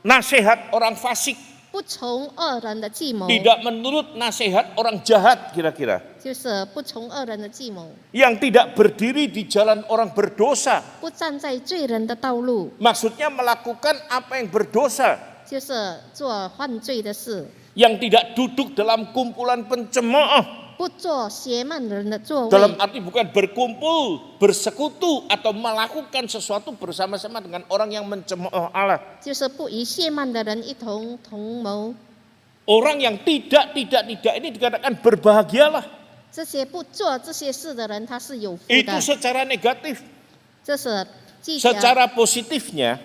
nasihat orang fasik, 不从恶人的计谋， tidak menurut nasihat orang jahat kira-kira. 就是不从恶人的计谋， Yang tidak berdiri di jalan orang berdosa. 不站在罪人的道路， Maksudnya melakukan apa yang berdosa. 就是做犯罪的事， Yang tidak duduk dalam kumpulan pencemooh. 不做邪慢人的座 Dalam 位， arti bukan berkumpul, bersekutu atau melakukan sesuatu bersama-sama dengan orang yang mencemooh Allah. 就是不与邪慢的人一同谋。 Orang yang tidak ini dikatakan berbahagialah. 这些不做这些事的人，他是有福 Itu 的。 secara negatif. 这是记者 Secara positifnya,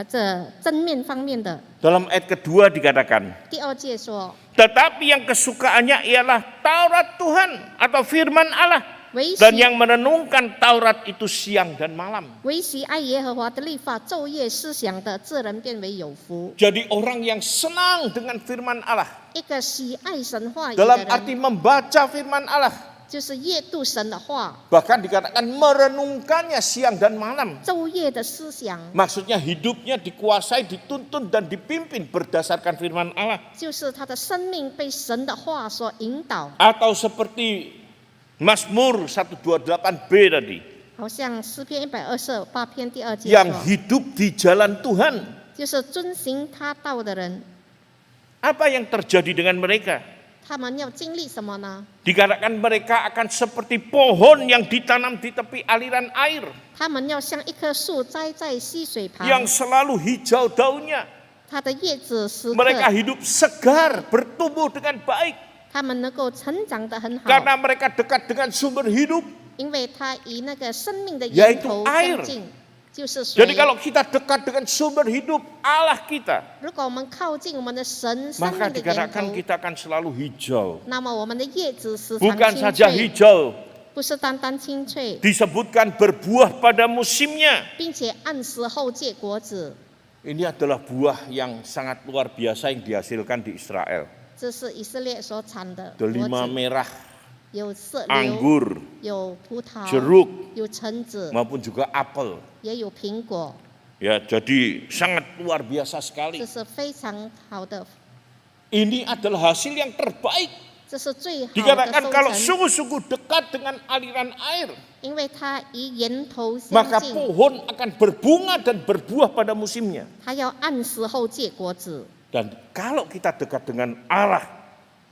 这正面方面的。 dalam ayat kedua dikatakan, 第2节说， tetapi yang kesukaannya ialah Taurat Tuhan atau firman Allah. 唯 Dan 喜 yang merenungkan Taurat itu siang dan malam. 唯喜爱耶和华的律法，昼夜思想的，这人变为有福。 Jadi orang yang senang dengan firman Allah. 一个喜爱神话语 Dalam 的 arti 人， membaca firman Allah. 就是阅读神的话， Bahkan dikatakan merenungkannya siang dan malam. 昼夜的思想， Maksudnya hidupnya dikuasai, dituntun dan dipimpin berdasarkan firman Allah. 就是他的生命被神的话所引导。 Atau seperti Mazmur 128b tadi. 好像诗篇128篇第2节 Yang 说， hidup di jalan Tuhan. 就是遵行他道的人， Apa yang terjadi dengan mereka? 他们要经历什么呢？ Dikatakan mereka akan seperti pohon yang ditanam di tepi aliran air. 他们要像一棵树栽在溪水旁， Yang selalu hijau daunnya. 它的叶子时 Mereka 刻， hidup segar, bertumbuh dengan baik. 他们能够成长得很好， Karena mereka dekat dengan sumber hidup. 因为它与那个生命的源头 Yaitu air 相近，就是水 Jadi。kalau kita dekat dengan sumber hidup Allah kita, 如果我们靠近我们的神生 maka 命的源 dikatakan 头， kita akan selalu hijau. 那么我们的叶子时常 Bukan 青 saja 翠， hijau, 不不是单单清脆， disebutkan berbuah pada musimnya. 并且按时候结果子。 Ini adalah buah yang sangat luar biasa yang dihasilkan di Israel. 这是以色列所产的果 Delima 子， merah, 有色榴， anggur, 有葡萄， jeruk, 有橙子， maupun juga apel. 也有苹果， Ya, jadi sangat luar biasa 这 sekali. 是非常好的， Ini adalah hasil yang terbaik. 这是最好的 Dikatakan 收 kalau 成， sungguh-sungguh dekat dengan aliran air, 因为它与源头相 maka 近， pohon akan berbunga dan berbuah pada musimnya. 它要按时候结果子。 Dan kalau kita dekat dengan Allah,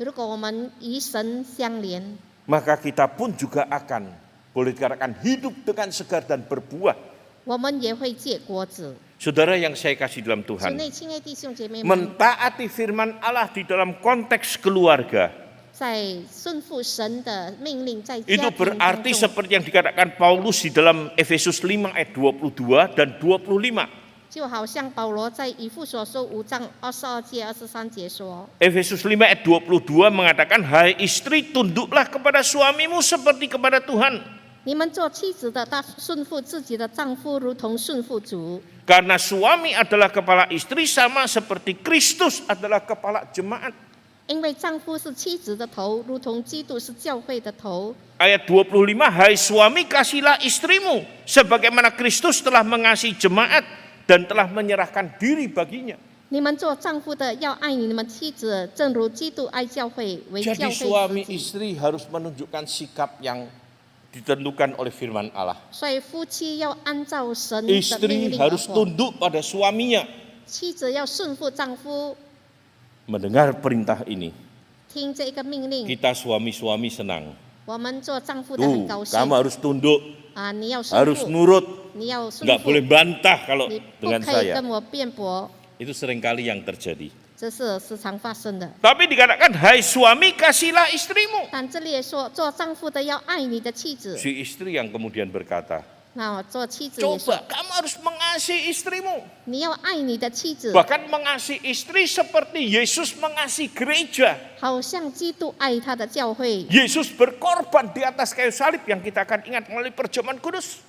如果我们与神相连， maka kita pun juga akan boleh dikatakan hidup dengan segar dan berbuah. 我们也会结果子。 Saudara yang saya kasih dalam 主 Tuhan, 内亲爱弟兄姐妹们， mentaati firman Allah di dalam konteks keluarga, 在顺服神的命令，在 itu 家庭当 berarti 中， seperti yang dikatakan Paulus di dalam Efesus 5 ayat 22 dan 25. 就好像保罗在以弗所书5章22节、23节说。 Efesus 5 ayat 22 mengatakan, hai istri tunduklah kepada suamimu seperti kepada Tuhan. 你们做妻子的，当顺服自己的丈夫，如同顺服主。 Karena suami adalah kepala istri sama seperti Kristus adalah kepala jemaat. 因为丈夫是妻子的头，如同基督是教会的头。 Ayat 25, hai suami kasihlah istrimu sebagaimana Kristus telah mengasihi jemaat dan telah menyerahkan diri baginya. 你们做丈夫的要爱你们妻子，正如基督爱教会，为教 Jadi 会 suami 自己。 istri harus menunjukkan sikap yang ditentukan oleh firman Allah. 所以夫妻要按照神的命 Istri 令而 harus 活， tunduk pada suaminya. 妻子要顺服丈夫， Mendengar perintah ini, 听这个命令。 kita suami-suami senang. 我们做丈夫的很 Tuh, 高兴 kamu harus tunduk, 啊！你要顺 harus 服， nurut, 你要顺 nggak 服， boleh bantah kalau 你不 dengan 可以 saya. 跟我辩驳， Itu seringkali yang terjadi. 这是时常发生的。 Tapi dikatakan, hai suami kasihlah istrimu. 但这里也说，做丈夫的要爱你的妻子。 Si istri yang kemudian berkata, 那我做妻子也说， coba kamu harus mengasihi istrimu. 你要爱你的妻子， Bahkan mengasihi istri seperti Yesus mengasihi gereja. 好像基督爱他的教会。 Yesus berkorban di atas kayu salib yang kita akan ingat melalui perjamuan kudus.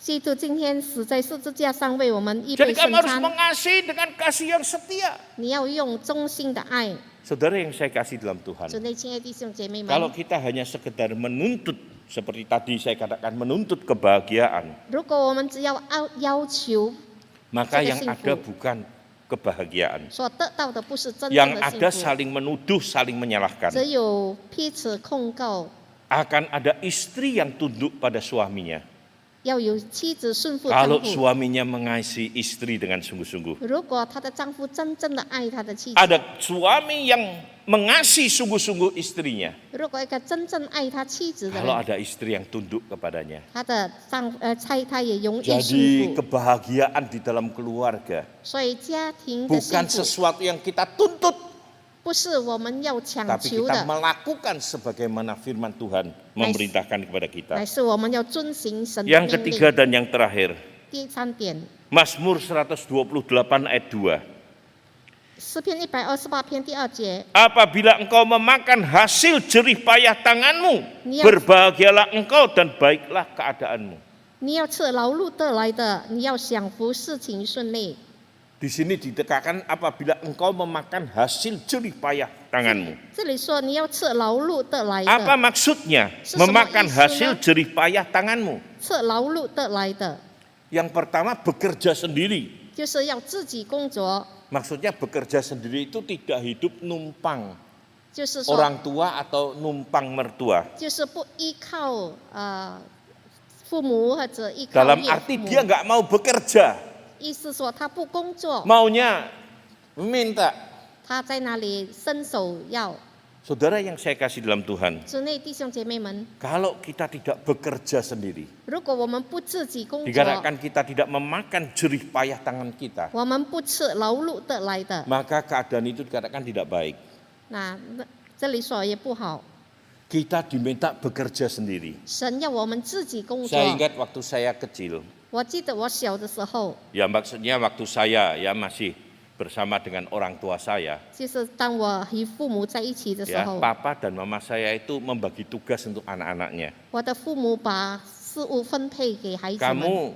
基督今天死在十字架上，为我们预备 Jadi 圣 kamu harus 餐。 mengasihi dengan kasih yang setia. 你要用忠心的爱。 Saudara yang saya kasih dalam Tuhan, 主内亲爱弟兄姐妹们， kalau kita hanya sekedar menuntut, seperti tadi saya katakan menuntut kebahagiaan, 如果我们只要要求 maka Itu yang kesimpulan. ada bukan kebahagiaan. 所得到的，不是真正 Yang 的 ada 幸福， saling menuduh, saling menyalahkan. 只有彼此控告。 Akan ada istri yang tunduk pada suaminya. 要有妻子顺服丈 Kalau 夫。 suaminya mengasihi istri dengan sungguh-sungguh. 如果她的丈夫真正的爱她的妻子， Ada suami yang mengasihi sungguh-sungguh istrinya. 如果一个真正爱他妻子的 Kalau 人， ada istri yang tunduk kepadanya. 他的他也容易 Jadi 顺服。 kebahagiaan di dalam keluarga 所以家庭的幸 bukan 福 sesuatu yang kita tuntut, 不是我们要强 tapi 求 kita 的， melakukan sebagaimana firman Tuhan memerintahkan kepada kita. 乃是我们要遵行神的 Yang 命 ketiga 令。 dan yang terakhir, 第三点， Mazmur 128 ayat 2. 诗篇128篇第2节， Apabila engkau memakan hasil jerih payah tanganmu, Niat. berbahagialah engkau dan baiklah keadaanmu. 你要吃劳碌得来的，你要享福，事情顺利。 Di sini ditekankan apabila engkau memakan hasil jerih payah tanganmu. 这里说你要吃劳碌得来 Apa 的， maksudnya 是什么 memakan 意思呢？ hasil jerih payah tanganmu? 吃劳碌得来的， Yang pertama bekerja sendiri. 就是要自己工作， Maksudnya bekerja sendiri itu tidak hidup numpang 就是说， orang tua atau numpang mertua. 就是不依靠父母或者依靠 Dalam 岳 arti 父 dia 母， nggak mau bekerja, 意思说他不工作， maunya meminta. 他在那里伸手要。 Saudara yang saya kasih dalam Tuhan, 主内弟兄姐妹们， kalau kita tidak bekerja sendiri, 如果我们不自己工作， dikatakan kita tidak memakan jerih payah tangan kita, 我们不吃劳碌得来的， maka keadaan itu dikatakan tidak baik. 那这里说也不好。 Kita diminta bekerja sendiri. 神要我们自己工作。 Saya ingat waktu saya kecil, 我记得我小的时候， ya maksudnya waktu saya ya masih bersama dengan orang tua saya, 就是当我与父母在一起的时 ya, 候， papa dan mama saya itu membagi tugas untuk anak-anaknya. 我的父母把事物分配给孩子们。 Kamu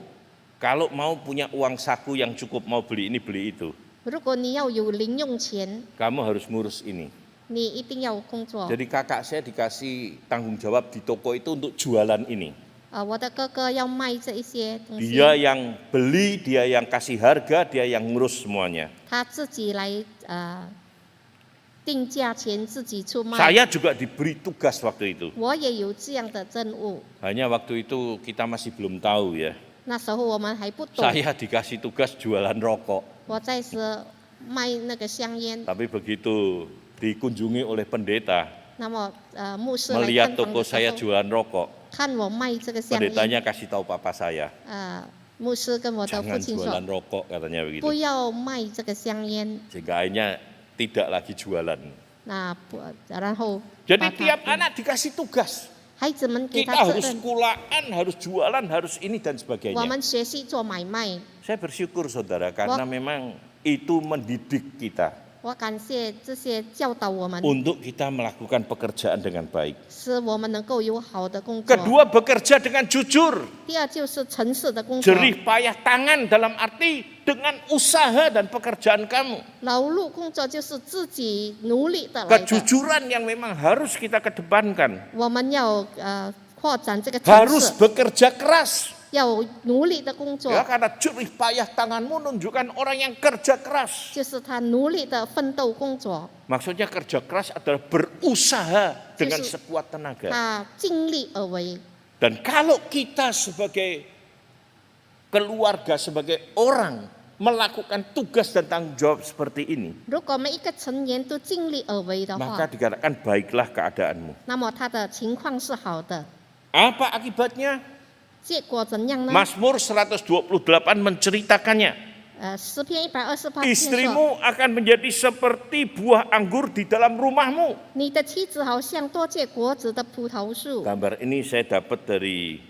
kalau mau punya uang saku yang cukup mau beli ini beli itu, 如果你要有零用钱， kamu harus ngurus ini. 你一定要工作。 Jadi kakak saya dikasih tanggung jawab di toko itu untuk jualan ini. 我的哥哥要卖这一些东西， Dia yang beli, dia yang kasih harga, dia yang ngurus semuanya. 他自己来定价钱，自己出卖。 Saya juga diberi tugas waktu itu. 我也有这样的任务。 Hanya waktu itu kita masih belum tahu ya. 那时候我们还不懂， Saya dikasih tugas jualan rokok. 我在是卖那个香烟。 Tapi begitu dikunjungi oleh pendeta, 那么牧师来 melihat 看访 toko 的时 saya 候， jualan rokok, 看我卖这个香烟， pendetanya kasih tahu papa saya, 牧师跟我的父 jangan 亲说 jualan rokok katanya 不 begitu. 要卖这个香烟。 Sehingga akhirnya tidak lagi jualan. 那不，然后 Jadi 把 tiap 他 anak dikasih tugas. 孩子们给 Kita 他责 harus 任， sekolahan, harus jualan, harus ini dan 我 sebagainya. 们学习做买卖。 Saya bersyukur saudara karena memang itu mendidik kita 我感谢这些教导我们， untuk kita melakukan pekerjaan dengan baik. 使我们能够有好的工作。 Kedua, bekerja dengan jujur, 第二就是诚实的工作， jerih payah tangan dalam arti dengan usaha dan pekerjaan kamu. 劳碌工作就是自己努力的来的。 Kejujuran yang memang harus kita kedepankan. 我们要扩展这个诚 Harus 实， bekerja keras. 要努力的工作， Ya, karena jerih payah tanganmu menunjukkan orang yang kerja keras. 就是他努力的奋斗工作， Maksudnya kerja keras adalah berusaha dengan Justru- sekuat tenaga. 他尽力而为。 Dan kalau kita sebagai keluarga, sebagai orang melakukan tugas dan tanggung jawab seperti ini, 如果每一个成员都尽力而为的 maka 话， dikatakan baiklah keadaanmu. 那么他的情况是好的。 Apa akibatnya? 结果怎样呢？ Mazmur 128 menceritakannya. 诗篇128篇说， Istrimu akan menjadi seperti buah anggur di dalam rumahmu. 你的妻子好像多结果子的葡萄树。 Gambar ini saya dapat dari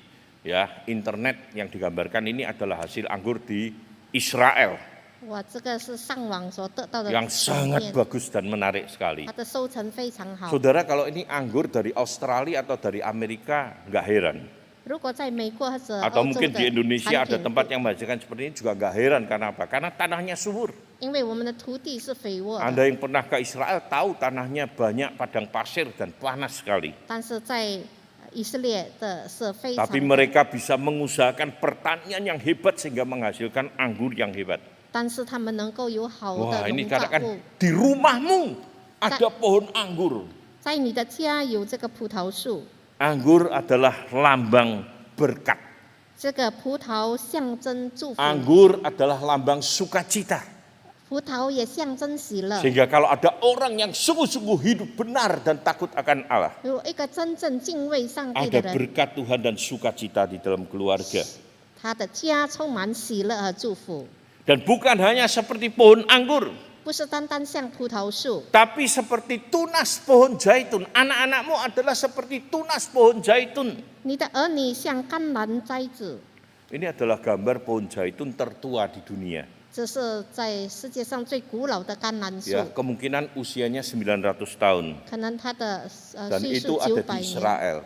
internet, yang digambarkan ini adalah hasil anggur di Israel 我这个是上网所得到的 yang 照 sangat 片， bagus dan menarik sekali. 它的收成非常好。 Saudara, kalau ini anggur dari Australia atau dari Amerika, nggak heran. 如果在美国或者 Atau 欧洲 mungkin 的 di Indonesia 产 ada 品， tempat yang menghasilkan seperti ini juga nggak heran. Karena apa? Karena tanahnya subur. 因为我们的土地是肥沃的， Anda yang pernah ke Israel tahu tanahnya banyak padang pasir dan panas sekali. 但是在以色列的是非常 Tapi mereka bisa mengusahakan pertanian yang hebat sehingga menghasilkan anggur yang hebat. 但是他们能够有好 Wah, 的 ini 农作 katakan 物， di rumahmu ada pohon anggur. 在你的家有这个葡萄树， Anggur adalah lambang berkat. 这个葡萄象征祝福， Anggur adalah lambang sukacita. 葡萄也象征喜乐。 Sehingga kalau ada orang yang sungguh-sungguh hidup benar dan takut akan Allah, 有一个真正敬畏上帝 ada 的人， berkat Tuhan dan sukacita di dalam keluarga. 他的家充满喜乐和祝福， Dan bukan hanya seperti pohon anggur, 不是单单像葡萄树， tapi seperti tunas pohon zaitun. Anak-anakmu adalah seperti tunas pohon zaitun. 你的儿女像甘蓝栽子， Ini adalah gambar pohon zaitun tertua di dunia. 这是在世界上最古老的甘蓝树， Ya, kemungkinan usianya 900 tahun. 可能它的 Dan 岁 itu 数 ada 900 di 年， Israel.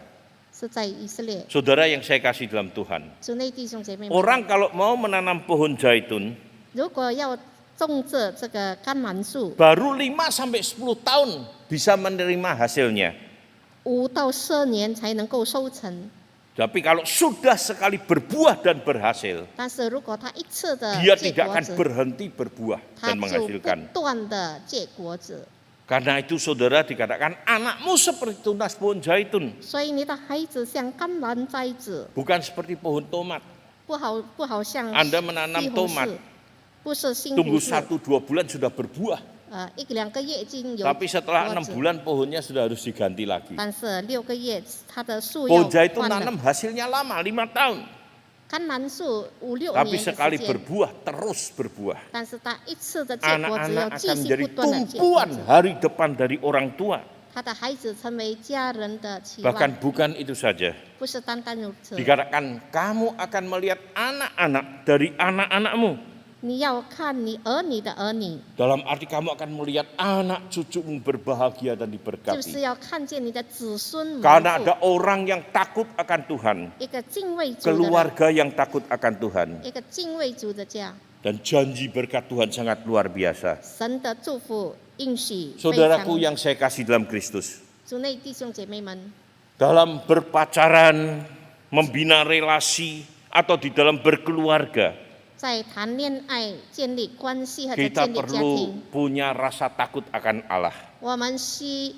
是在以色列。 Saudara yang saya kasih dalam Tuhan, 主内弟兄姐妹们， orang kalau mau menanam pohon zaitun, 如果要种植这个甘蓝树， baru 5 sampai 10 tahun bisa menerima hasilnya. 5到12年才能够收成。 Tapi kalau sudah sekali berbuah dan berhasil, 但是如果它一次的 dia 结 tidak 果 akan 子， berhenti berbuah 它 dan 就 menghasilkan. 不断的结果子。 Karena itu saudara dikatakan anakmu seperti tunas pohon zaitun, 所以你的孩子像甘蓝栽子， bukan seperti pohon tomat. 不好像 Anda menanam 西红 tomat 柿，不是西 Tunggu 红柿， 1-2 bulan sudah berbuah. 1-2个月已经有 Tapi setelah 6 果子， bulan pohonnya sudah harus diganti lagi. 但是6个月它的树要 Pohon zaitun 换 nanam 了。 hasilnya lama, 5 tahun. 甘蓝树5-6 Tapi 年的 sekali 时间， berbuah, terus berbuah. 但是它一次的结果子要 Anak-anak 继 akan 续 menjadi 不断的结果 tumpuan 子， hari depan dari orang tua. 他的孩子成为家人的期望， Bahkan bukan itu saja. 不是单单如此。 Dikatakan kamu akan melihat anak-anak dari anak-anakmu 你要看你儿女的儿女， Dalam arti kamu akan melihat anak cucumu berbahagia dan 就 diberkati. 是要看见你的子孙蒙 Karena 福， ada orang yang takut akan Tuhan, 一个敬畏主的人， keluarga yang takut akan Tuhan, 一个敬畏主的家， dan janji berkat Tuhan sangat luar biasa. 神的祝福应许非 Saudaraku 常。 yang saya kasih dalam Kristus, 主内弟兄姐妹们， dalam berpacaran, membina relasi, atau di dalam berkeluarga, 在谈恋爱、建立关系或者 kita 建立家 perlu 庭， punya rasa takut akan Allah. 我们希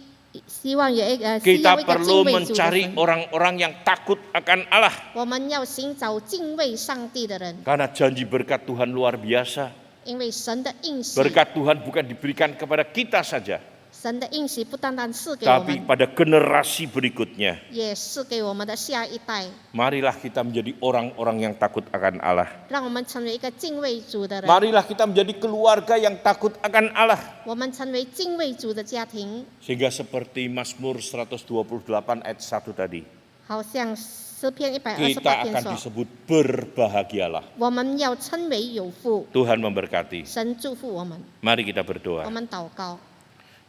望有一个需 Kita 要一个 perlu 敬畏主的 mencari 神， orang-orang yang takut akan Allah. 我们要寻找敬畏上帝的人， Karena janji berkat Tuhan luar biasa. 因为神的应许， Berkat Tuhan bukan diberikan kepada kita saja, 神的应许不单单是给我 tapi 们， pada generasi berikutnya. 也是给我们的下一代。 Marilah kita menjadi orang-orang yang takut akan Allah. 让我们成为一个敬畏主的人， Marilah kita menjadi keluarga yang takut akan Allah. 我们成为敬畏主的家庭， Sehingga seperti Mazmur 128 ayat 1 tadi, 好像诗篇128 kita 篇 akan 说， disebut berbahagialah. 我们要称为有福， Tuhan memberkati. 神祝福我们， Mari kita 我 berdoa. 们祷告，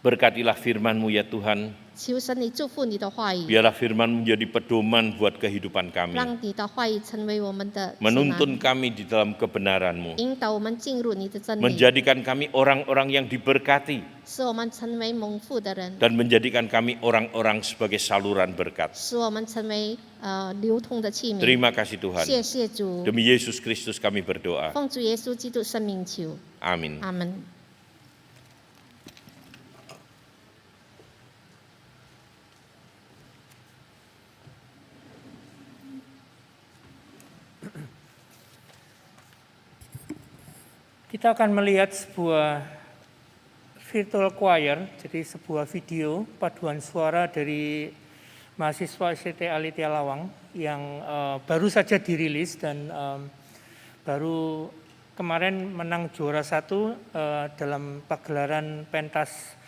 Berkatilah firman-Mu ya Tuhan. 求神你祝福你的话语， Biarlah firman menjadi pedoman buat kehidupan kami. 让你的话语成为我们的指 Menuntun 南， kami di dalam kebenaran-Mu. 引导我们进入你的真理， Menjadikan kami orang-orang yang diberkati. 使我们成为蒙福的人， Dan menjadikan kami orang-orang sebagai saluran berkat. 使我们成为流通的器皿。 Terima kasih Tuhan. 谢谢主， Demi Yesus Kristus kami berdoa. 奉主耶稣基督圣名求， Amin. 阿门。 Kita akan melihat sebuah virtual choir, jadi sebuah video paduan suara dari mahasiswa STT Alitia Lawang yang baru saja dirilis dan baru kemarin menang juara 1 dalam pagelaran pentas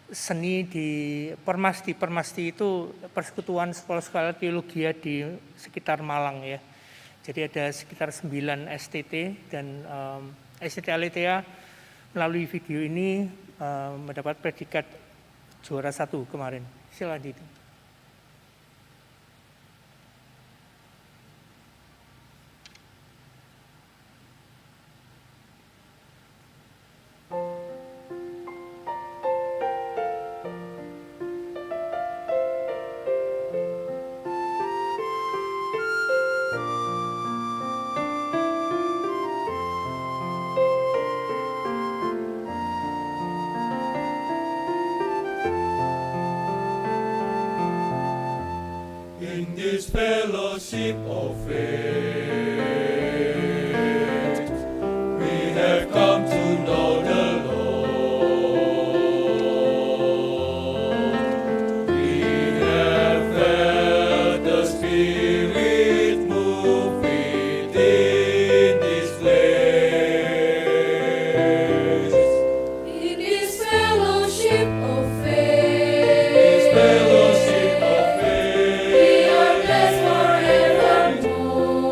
seni di Permasti. Permasti itu persekutuan sekolah-sekolah teologi di sekitar Malang ya. Jadi ada sekitar 9 STT dan STT Alitia melalui video ini mendapat predikat juara 1 kemarin. Silakan itu. In this fellowship of faith, we have come to know the Lord. We have felt the Spirit move within this place. In this fellowship of This faith, fellowship of we faith, are blessed forevermore.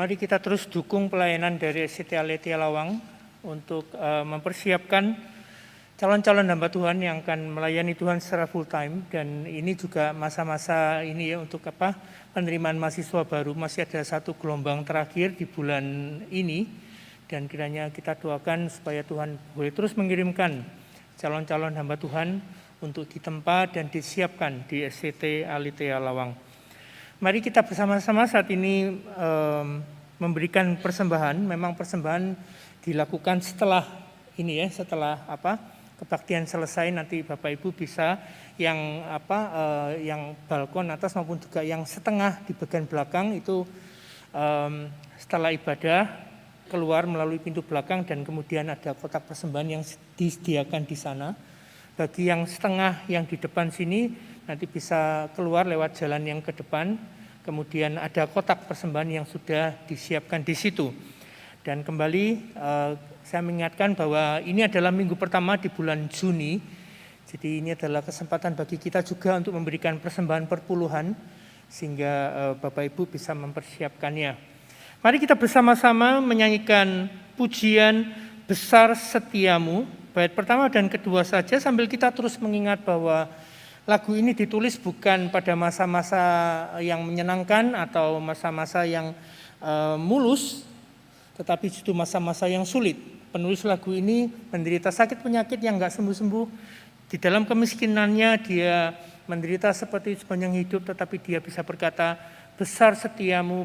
mari kita terus dukung pelayanan dari SCT Aletheia Lawang untuk mempersiapkan calon-calon hamba Tuhan yang akan melayani Tuhan secara full time, dan ini juga masa-masa ini ya untuk penerimaan mahasiswa baru. Masih ada satu gelombang terakhir di bulan ini, dan kiranya kita doakan supaya Tuhan boleh terus mengirimkan calon-calon hamba Tuhan untuk ditempa dan disiapkan di SCT Aletheia Lawang. Mari kita bersama-sama saat ini memberikan persembahan. Memang persembahan dilakukan setelah ini ya, setelah kebaktian selesai. Nanti Bapak Ibu bisa yang yang balkon atas maupun juga yang setengah di bagian belakang itu setelah ibadah keluar melalui pintu belakang, dan kemudian ada kotak persembahan yang disediakan di sana. Bagi yang setengah yang di depan sini nanti bisa keluar lewat jalan yang ke depan, kemudian ada kotak persembahan yang sudah disiapkan di situ. Dan kembali saya mengingatkan bahwa ini adalah minggu pertama di bulan Juni, jadi ini adalah kesempatan bagi kita juga untuk memberikan persembahan perpuluhan, sehingga Bapak Ibu bisa mempersiapkannya. Mari kita bersama-sama menyanyikan pujian Besar Setiamu, bait pertama dan kedua saja, sambil kita terus mengingat bahwa lagu ini ditulis bukan pada masa-masa yang menyenangkan atau masa-masa yang mulus, tetapi justru masa-masa yang sulit. Penulis lagu ini menderita sakit penyakit yang enggak sembuh-sembuh. Di dalam kemiskinannya dia menderita seperti sepanjang hidup, tetapi dia bisa berkata, besar setiamu,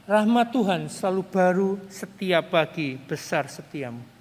rahmat Tuhan selalu baru setiap pagi, besar setiamu.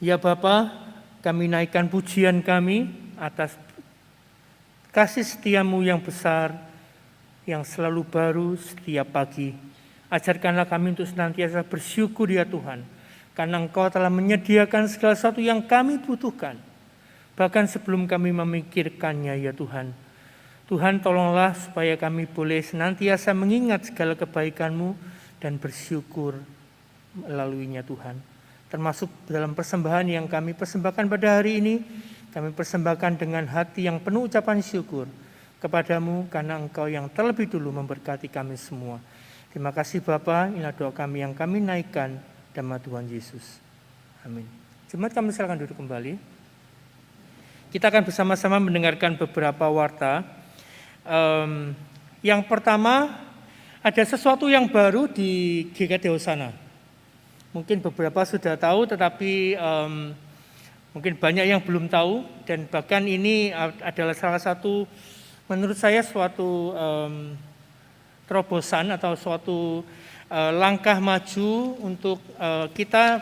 Ya Bapa, kami naikkan pujian kami atas kasih setiamu yang besar, yang selalu baru setiap pagi. Ajarkanlah kami untuk senantiasa bersyukur ya Tuhan, karena Engkau telah menyediakan segala sesuatu yang kami butuhkan, bahkan sebelum kami memikirkannya ya Tuhan. Tuhan tolonglah supaya kami boleh senantiasa mengingat segala kebaikan-Mu dan bersyukur melaluinya Tuhan. Termasuk dalam persembahan yang kami persembahkan pada hari ini, kami persembahkan dengan hati yang penuh ucapan syukur kepadamu karena Engkau yang terlebih dulu memberkati kami semua. Terima kasih Bapa, inilah doa kami yang kami naikkan dalam nama Tuhan Yesus. Amin. Jemaat kami silakan duduk kembali. Kita akan bersama-sama mendengarkan beberapa warta. Yang pertama, ada sesuatu yang baru di GKT Hosana. Mungkin beberapa sudah tahu, tetapi mungkin banyak yang belum tahu, dan bahkan ini adalah salah satu, menurut saya suatu terobosan atau suatu langkah maju untuk kita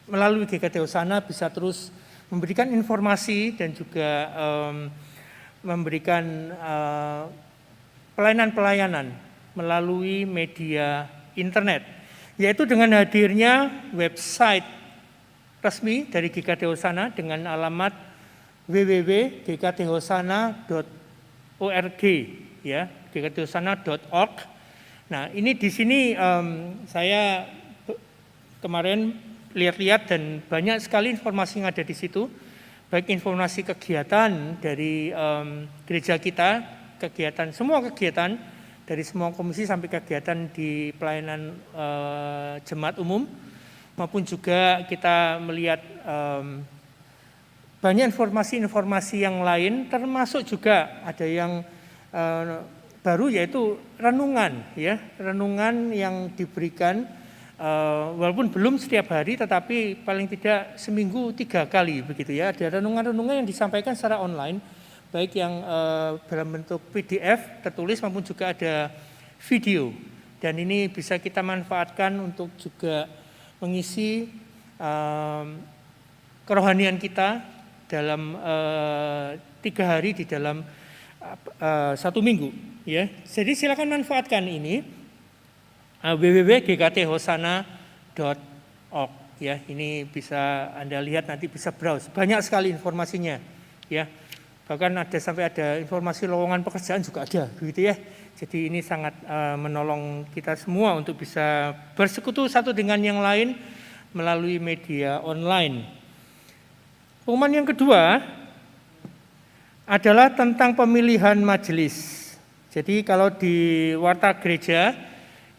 melalui GKT Hosana bisa terus memberikan informasi dan juga memberikan pelayanan-pelayanan melalui media internet, yaitu dengan hadirnya website resmi dari GKT Hosana dengan alamat www.gkthosana.org, ya, gkthosana.org. Nah, ini di sini saya kemarin lihat-lihat dan banyak sekali informasi yang ada di situ, baik informasi kegiatan dari gereja kita, kegiatan semua kegiatan dari semua komisi sampai kegiatan di pelayanan jemaat umum, maupun juga kita melihat banyak informasi-informasi yang lain, termasuk juga ada yang baru, yaitu renungan, ya, renungan yang diberikan walaupun belum setiap hari, tetapi paling tidak seminggu 3 kali begitu, ya. Ada renungan-renungan yang disampaikan secara online, baik yang dalam bentuk PDF tertulis maupun juga ada video, dan ini bisa kita manfaatkan untuk juga mengisi kerohanian kita dalam 3 hari di dalam 1 minggu, ya. Jadi silakan manfaatkan ini www.gkthosana.org, ya. Ini bisa Anda lihat, nanti bisa browse, banyak sekali informasinya, ya. Bahkan sampai ada informasi lowongan pekerjaan juga ada, begitu, ya. Jadi ini sangat menolong kita semua untuk bisa bersekutu satu dengan yang lain melalui media online. Pengumuman yang kedua adalah tentang pemilihan majelis. Jadi kalau di warta gereja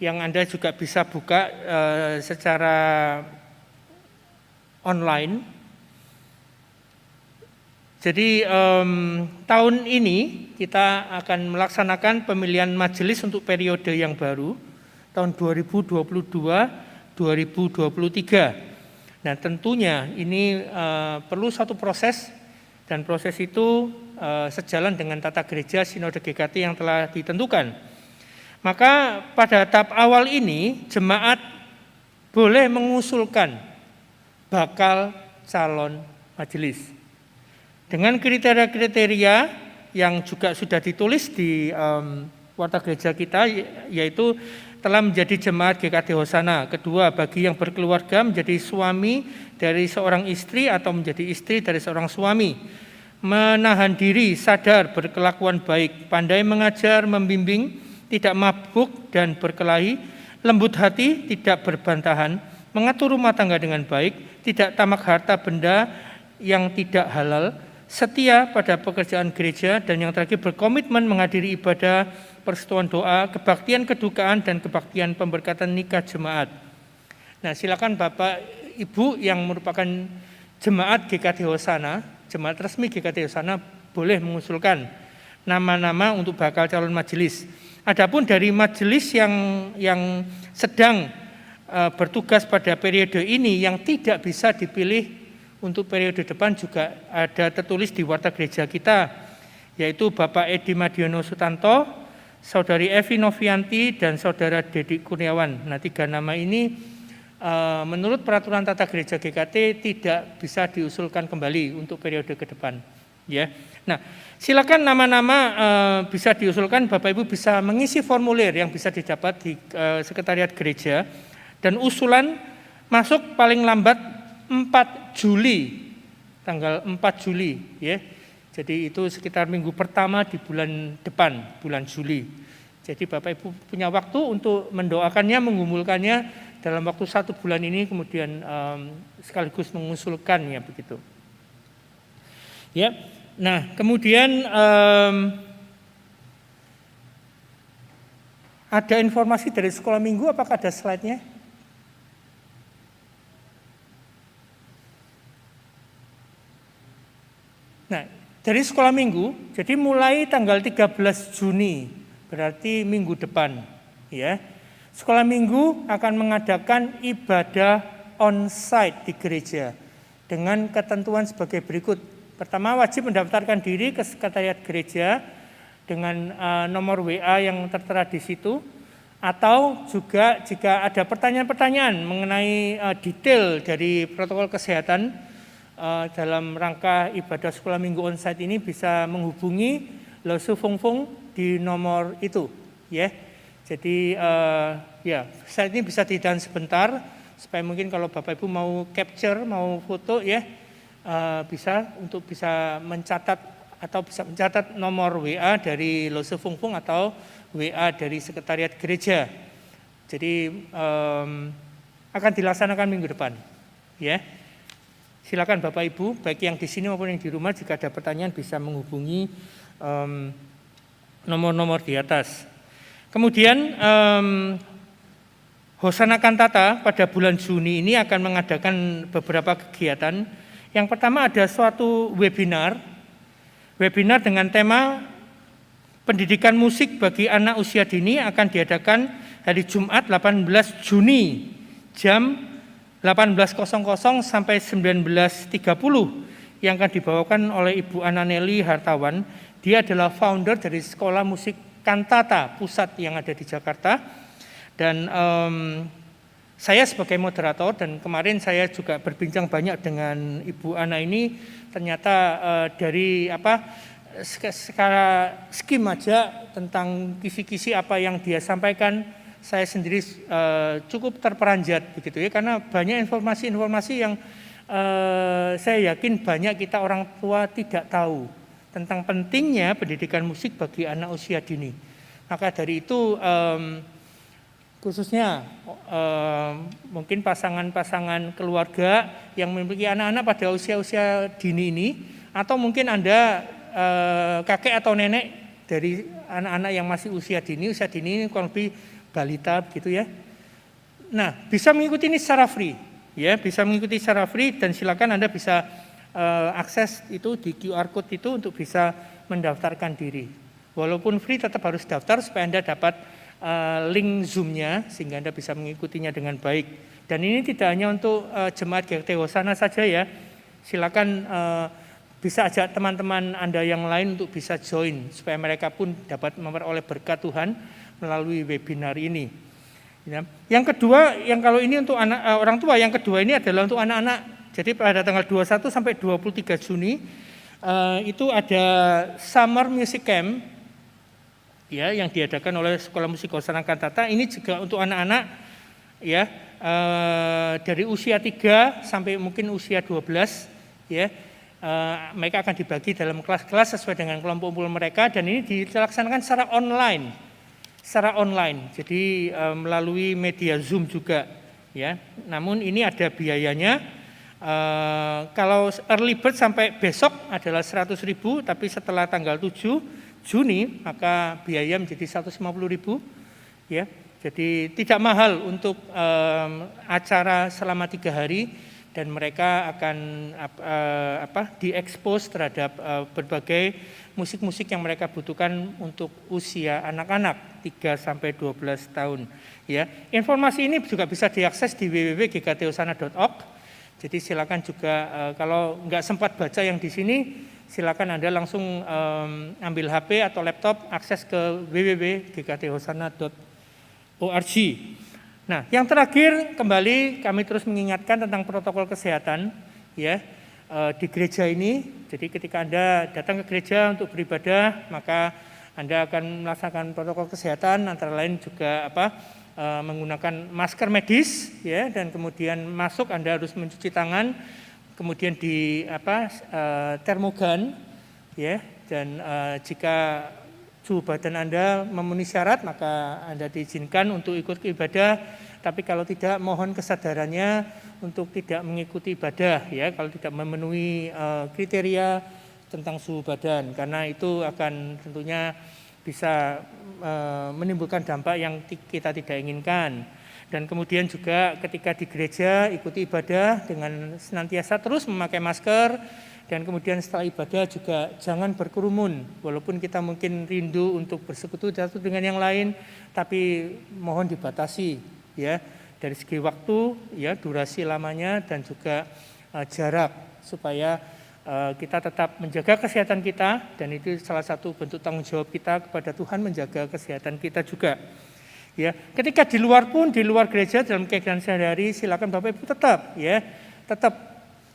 yang Anda juga bisa buka secara online. Jadi tahun ini kita akan melaksanakan pemilihan majelis untuk periode yang baru, tahun 2022-2023. Nah, tentunya ini perlu satu proses, dan proses itu sejalan dengan tata gereja Sinode GKT yang telah ditentukan. Maka pada tahap awal ini jemaat boleh mengusulkan bakal calon majelis dengan kriteria-kriteria yang juga sudah ditulis di warta gereja kita, yaitu telah menjadi jemaat GKT Hosana. Kedua, bagi yang berkeluarga menjadi suami dari seorang istri atau menjadi istri dari seorang suami. Menahan diri, sadar, berkelakuan baik, pandai mengajar, membimbing, tidak mabuk dan berkelahi, lembut hati, tidak berbantahan, mengatur rumah tangga dengan baik, tidak tamak harta benda yang tidak halal, setia pada pekerjaan gereja, dan yang terakhir berkomitmen menghadiri ibadah, persekutuan doa, kebaktian kedukaan, dan kebaktian pemberkatan nikah jemaat. Nah, silakan Bapak Ibu yang merupakan jemaat GKT Hosana, jemaat resmi GKT Hosana, boleh mengusulkan nama-nama untuk bakal calon majelis. Adapun dari majelis yang sedang bertugas pada periode ini yang tidak bisa dipilih untuk periode depan, juga ada tertulis di warta gereja kita, yaitu Bapak Edi Madiono Sutanto, Saudari Evi Novianti, dan Saudara Dedi Kurniawan. Nah, 3 nama ini menurut peraturan tata gereja GKT tidak bisa diusulkan kembali untuk periode ke depan, ya. Nah, silakan nama-nama bisa diusulkan, Bapak Ibu bisa mengisi formulir yang bisa didapat di sekretariat gereja, dan usulan masuk paling lambat 4 Juli, tanggal 4 Juli, ya. Jadi itu sekitar minggu pertama di bulan depan, bulan Juli. Jadi Bapak Ibu punya waktu untuk mendoakannya, mengumpulkannya dalam waktu 1 bulan ini, kemudian sekaligus mengusulkannya begitu. Ya. Nah, kemudian ada informasi dari sekolah minggu, apakah ada slide-nya? Nah, dari sekolah minggu, jadi mulai tanggal 13 Juni, berarti minggu depan, ya. Sekolah minggu akan mengadakan ibadah on-site di gereja dengan ketentuan sebagai berikut. Pertama, wajib mendaftarkan diri ke sekretariat gereja dengan nomor WA yang tertera di situ, atau juga jika ada pertanyaan-pertanyaan mengenai detail dari protokol kesehatan dalam rangka ibadah sekolah minggu onsite ini, bisa menghubungi Losu Fungfung di nomor itu, ya. Jadi ya, saat ini bisa ditahan sebentar supaya mungkin kalau Bapak Ibu mau capture, mau foto, ya, bisa mencatat atau bisa mencatat nomor WA dari Losu Fungfung atau WA dari sekretariat gereja. Jadi akan dilaksanakan minggu depan, ya. Silakan Bapak Ibu, baik yang di sini maupun yang di rumah, jika ada pertanyaan bisa menghubungi nomor-nomor di atas. Kemudian Hosana Kantata pada bulan Juni ini akan mengadakan beberapa kegiatan. Yang pertama ada suatu webinar dengan tema pendidikan musik bagi anak usia dini, akan diadakan hari Jumat 18 Juni jam 18.00 sampai 19.30 yang akan dibawakan oleh Ibu Ananeli Hartawan. Dia adalah founder dari Sekolah Musik Kantata Pusat yang ada di Jakarta, dan saya sebagai moderator, dan kemarin saya juga berbincang banyak dengan Ibu Ana ini. Ternyata dari skala skim aja tentang kisi-kisi apa yang dia sampaikan, saya sendiri cukup terperanjat begitu ya, karena banyak informasi-informasi yang saya yakin banyak kita orang tua tidak tahu tentang pentingnya pendidikan musik bagi anak usia dini. Maka dari itu khususnya mungkin pasangan-pasangan keluarga yang memiliki anak-anak pada usia-usia dini ini, atau mungkin Anda kakek atau nenek dari anak-anak yang masih usia dini ini kurang lebih balita begitu ya. Nah, bisa mengikuti ini secara free, ya, bisa mengikuti secara free, dan silakan Anda bisa akses itu di QR code itu untuk bisa mendaftarkan diri. Walaupun free tetap harus daftar supaya Anda dapat link Zoom-nya sehingga Anda bisa mengikutinya dengan baik. Dan ini tidak hanya untuk jemaat GKT Hosana saja ya. Silakan bisa ajak teman-teman Anda yang lain untuk bisa join supaya mereka pun dapat memperoleh berkat Tuhan melalui webinar ini. Ya. Yang kedua, yang kalau ini untuk orang tua, yang kedua ini adalah untuk anak-anak. Jadi pada tanggal 21 sampai 23 Juni itu ada Summer Music Camp ya, yang diadakan oleh Sekolah Musik Hosana Kantata. Ini juga untuk anak-anak ya, dari usia 3 sampai mungkin usia 12 ya. Mereka akan dibagi dalam kelas-kelas sesuai dengan kelompok umur mereka, dan ini dilaksanakan secara online. Jadi melalui media Zoom juga ya. Namun ini ada biayanya. Kalau early bird sampai besok adalah 100.000, tapi setelah tanggal 7 Juni maka biaya menjadi 150.000 ya. Jadi tidak mahal untuk acara selama 3 hari, dan mereka akan diekspos terhadap berbagai musik-musik yang mereka butuhkan untuk usia anak-anak 3 sampai 12 tahun ya. Informasi ini juga bisa diakses di www.gkthosana.org. Jadi silakan juga kalau nggak sempat baca yang di sini, silakan Anda langsung ambil HP atau laptop, akses ke www.gkthosana.org. Nah, yang terakhir kembali kami terus mengingatkan tentang protokol kesehatan ya di gereja ini. Jadi ketika Anda datang ke gereja untuk beribadah, maka Anda akan melaksanakan protokol kesehatan, antara lain juga menggunakan masker medis ya, dan kemudian masuk Anda harus mencuci tangan, kemudian di termogan ya, dan jika suhu badan Anda memenuhi syarat maka Anda diizinkan untuk ikut ke ibadah, tapi kalau tidak mohon kesadarannya untuk tidak mengikuti ibadah ya, kalau tidak memenuhi kriteria tentang suhu badan, karena itu akan tentunya bisa menimbulkan dampak yang kita tidak inginkan. Dan kemudian juga ketika di gereja ikuti ibadah dengan senantiasa terus memakai masker, dan kemudian setelah ibadah juga jangan berkerumun, walaupun kita mungkin rindu untuk bersekutu satu dengan yang lain, tapi mohon dibatasi ya, dari segi waktu ya, durasi lamanya, dan juga jarak, supaya kita tetap menjaga kesehatan kita, dan itu salah satu bentuk tanggung jawab kita kepada Tuhan, menjaga kesehatan kita juga. Ya, ketika di luar pun, di luar gereja dalam kegiatan sehari-hari, silakan Bapak Ibu tetap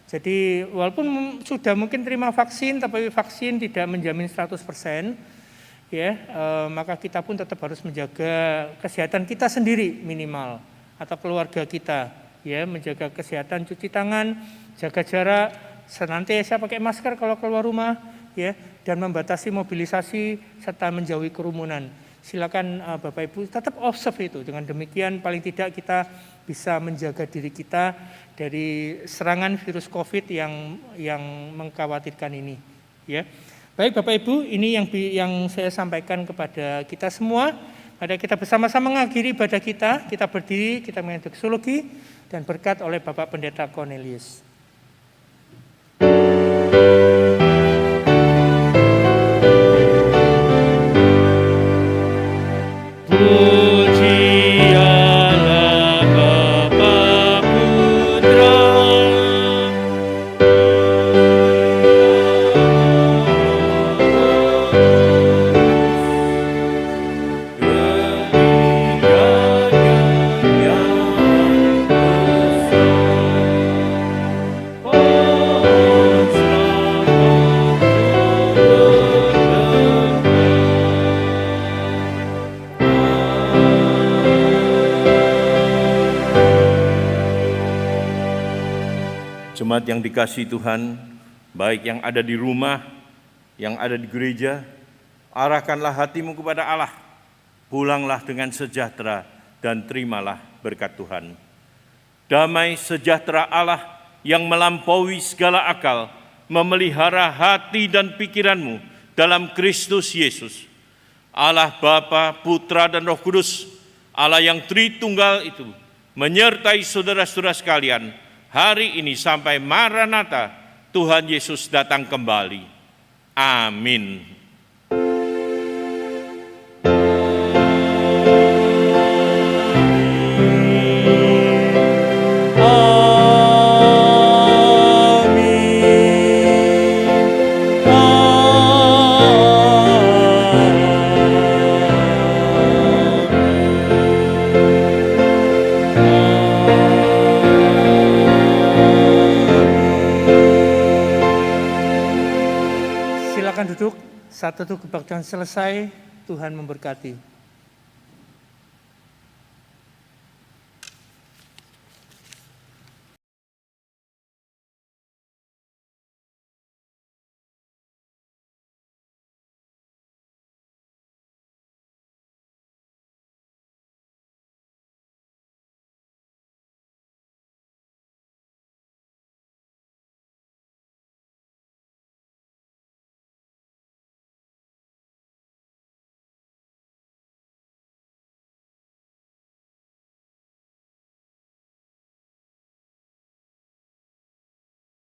jadi walaupun sudah mungkin terima vaksin, tapi vaksin tidak menjamin 100%, ya, maka kita pun tetap harus menjaga kesehatan kita sendiri minimal, atau keluarga kita, ya, menjaga kesehatan, cuci tangan, jaga jarak, senantiasa pakai masker kalau keluar rumah, ya, dan membatasi mobilisasi serta menjauhi kerumunan. Silakan Bapak Ibu tetap observe itu. Dengan demikian paling tidak kita bisa menjaga diri kita dari serangan virus COVID yang mengkhawatirkan ini. Ya, baik Bapak Ibu, ini yang saya sampaikan kepada kita semua. Mari kita bersama-sama mengakhiri ibadah kita. Kita berdiri, kita mengenai doksologi dan berkat oleh Bapak Pendeta Cornelius. Jemaat yang dikasihi Tuhan, baik yang ada di rumah, yang ada di gereja, arahkanlah hatimu kepada Allah, pulanglah dengan sejahtera dan terimalah berkat Tuhan. Damai sejahtera Allah yang melampaui segala akal, memelihara hati dan pikiranmu dalam Kristus Yesus. Allah Bapa, Putra dan Roh Kudus, Allah yang Tritunggal itu, menyertai saudara-saudara sekalian, hari ini sampai Maranatha, Tuhan Yesus datang kembali. Amin. Silakan duduk, saat teduh kebaktian selesai, Tuhan memberkati.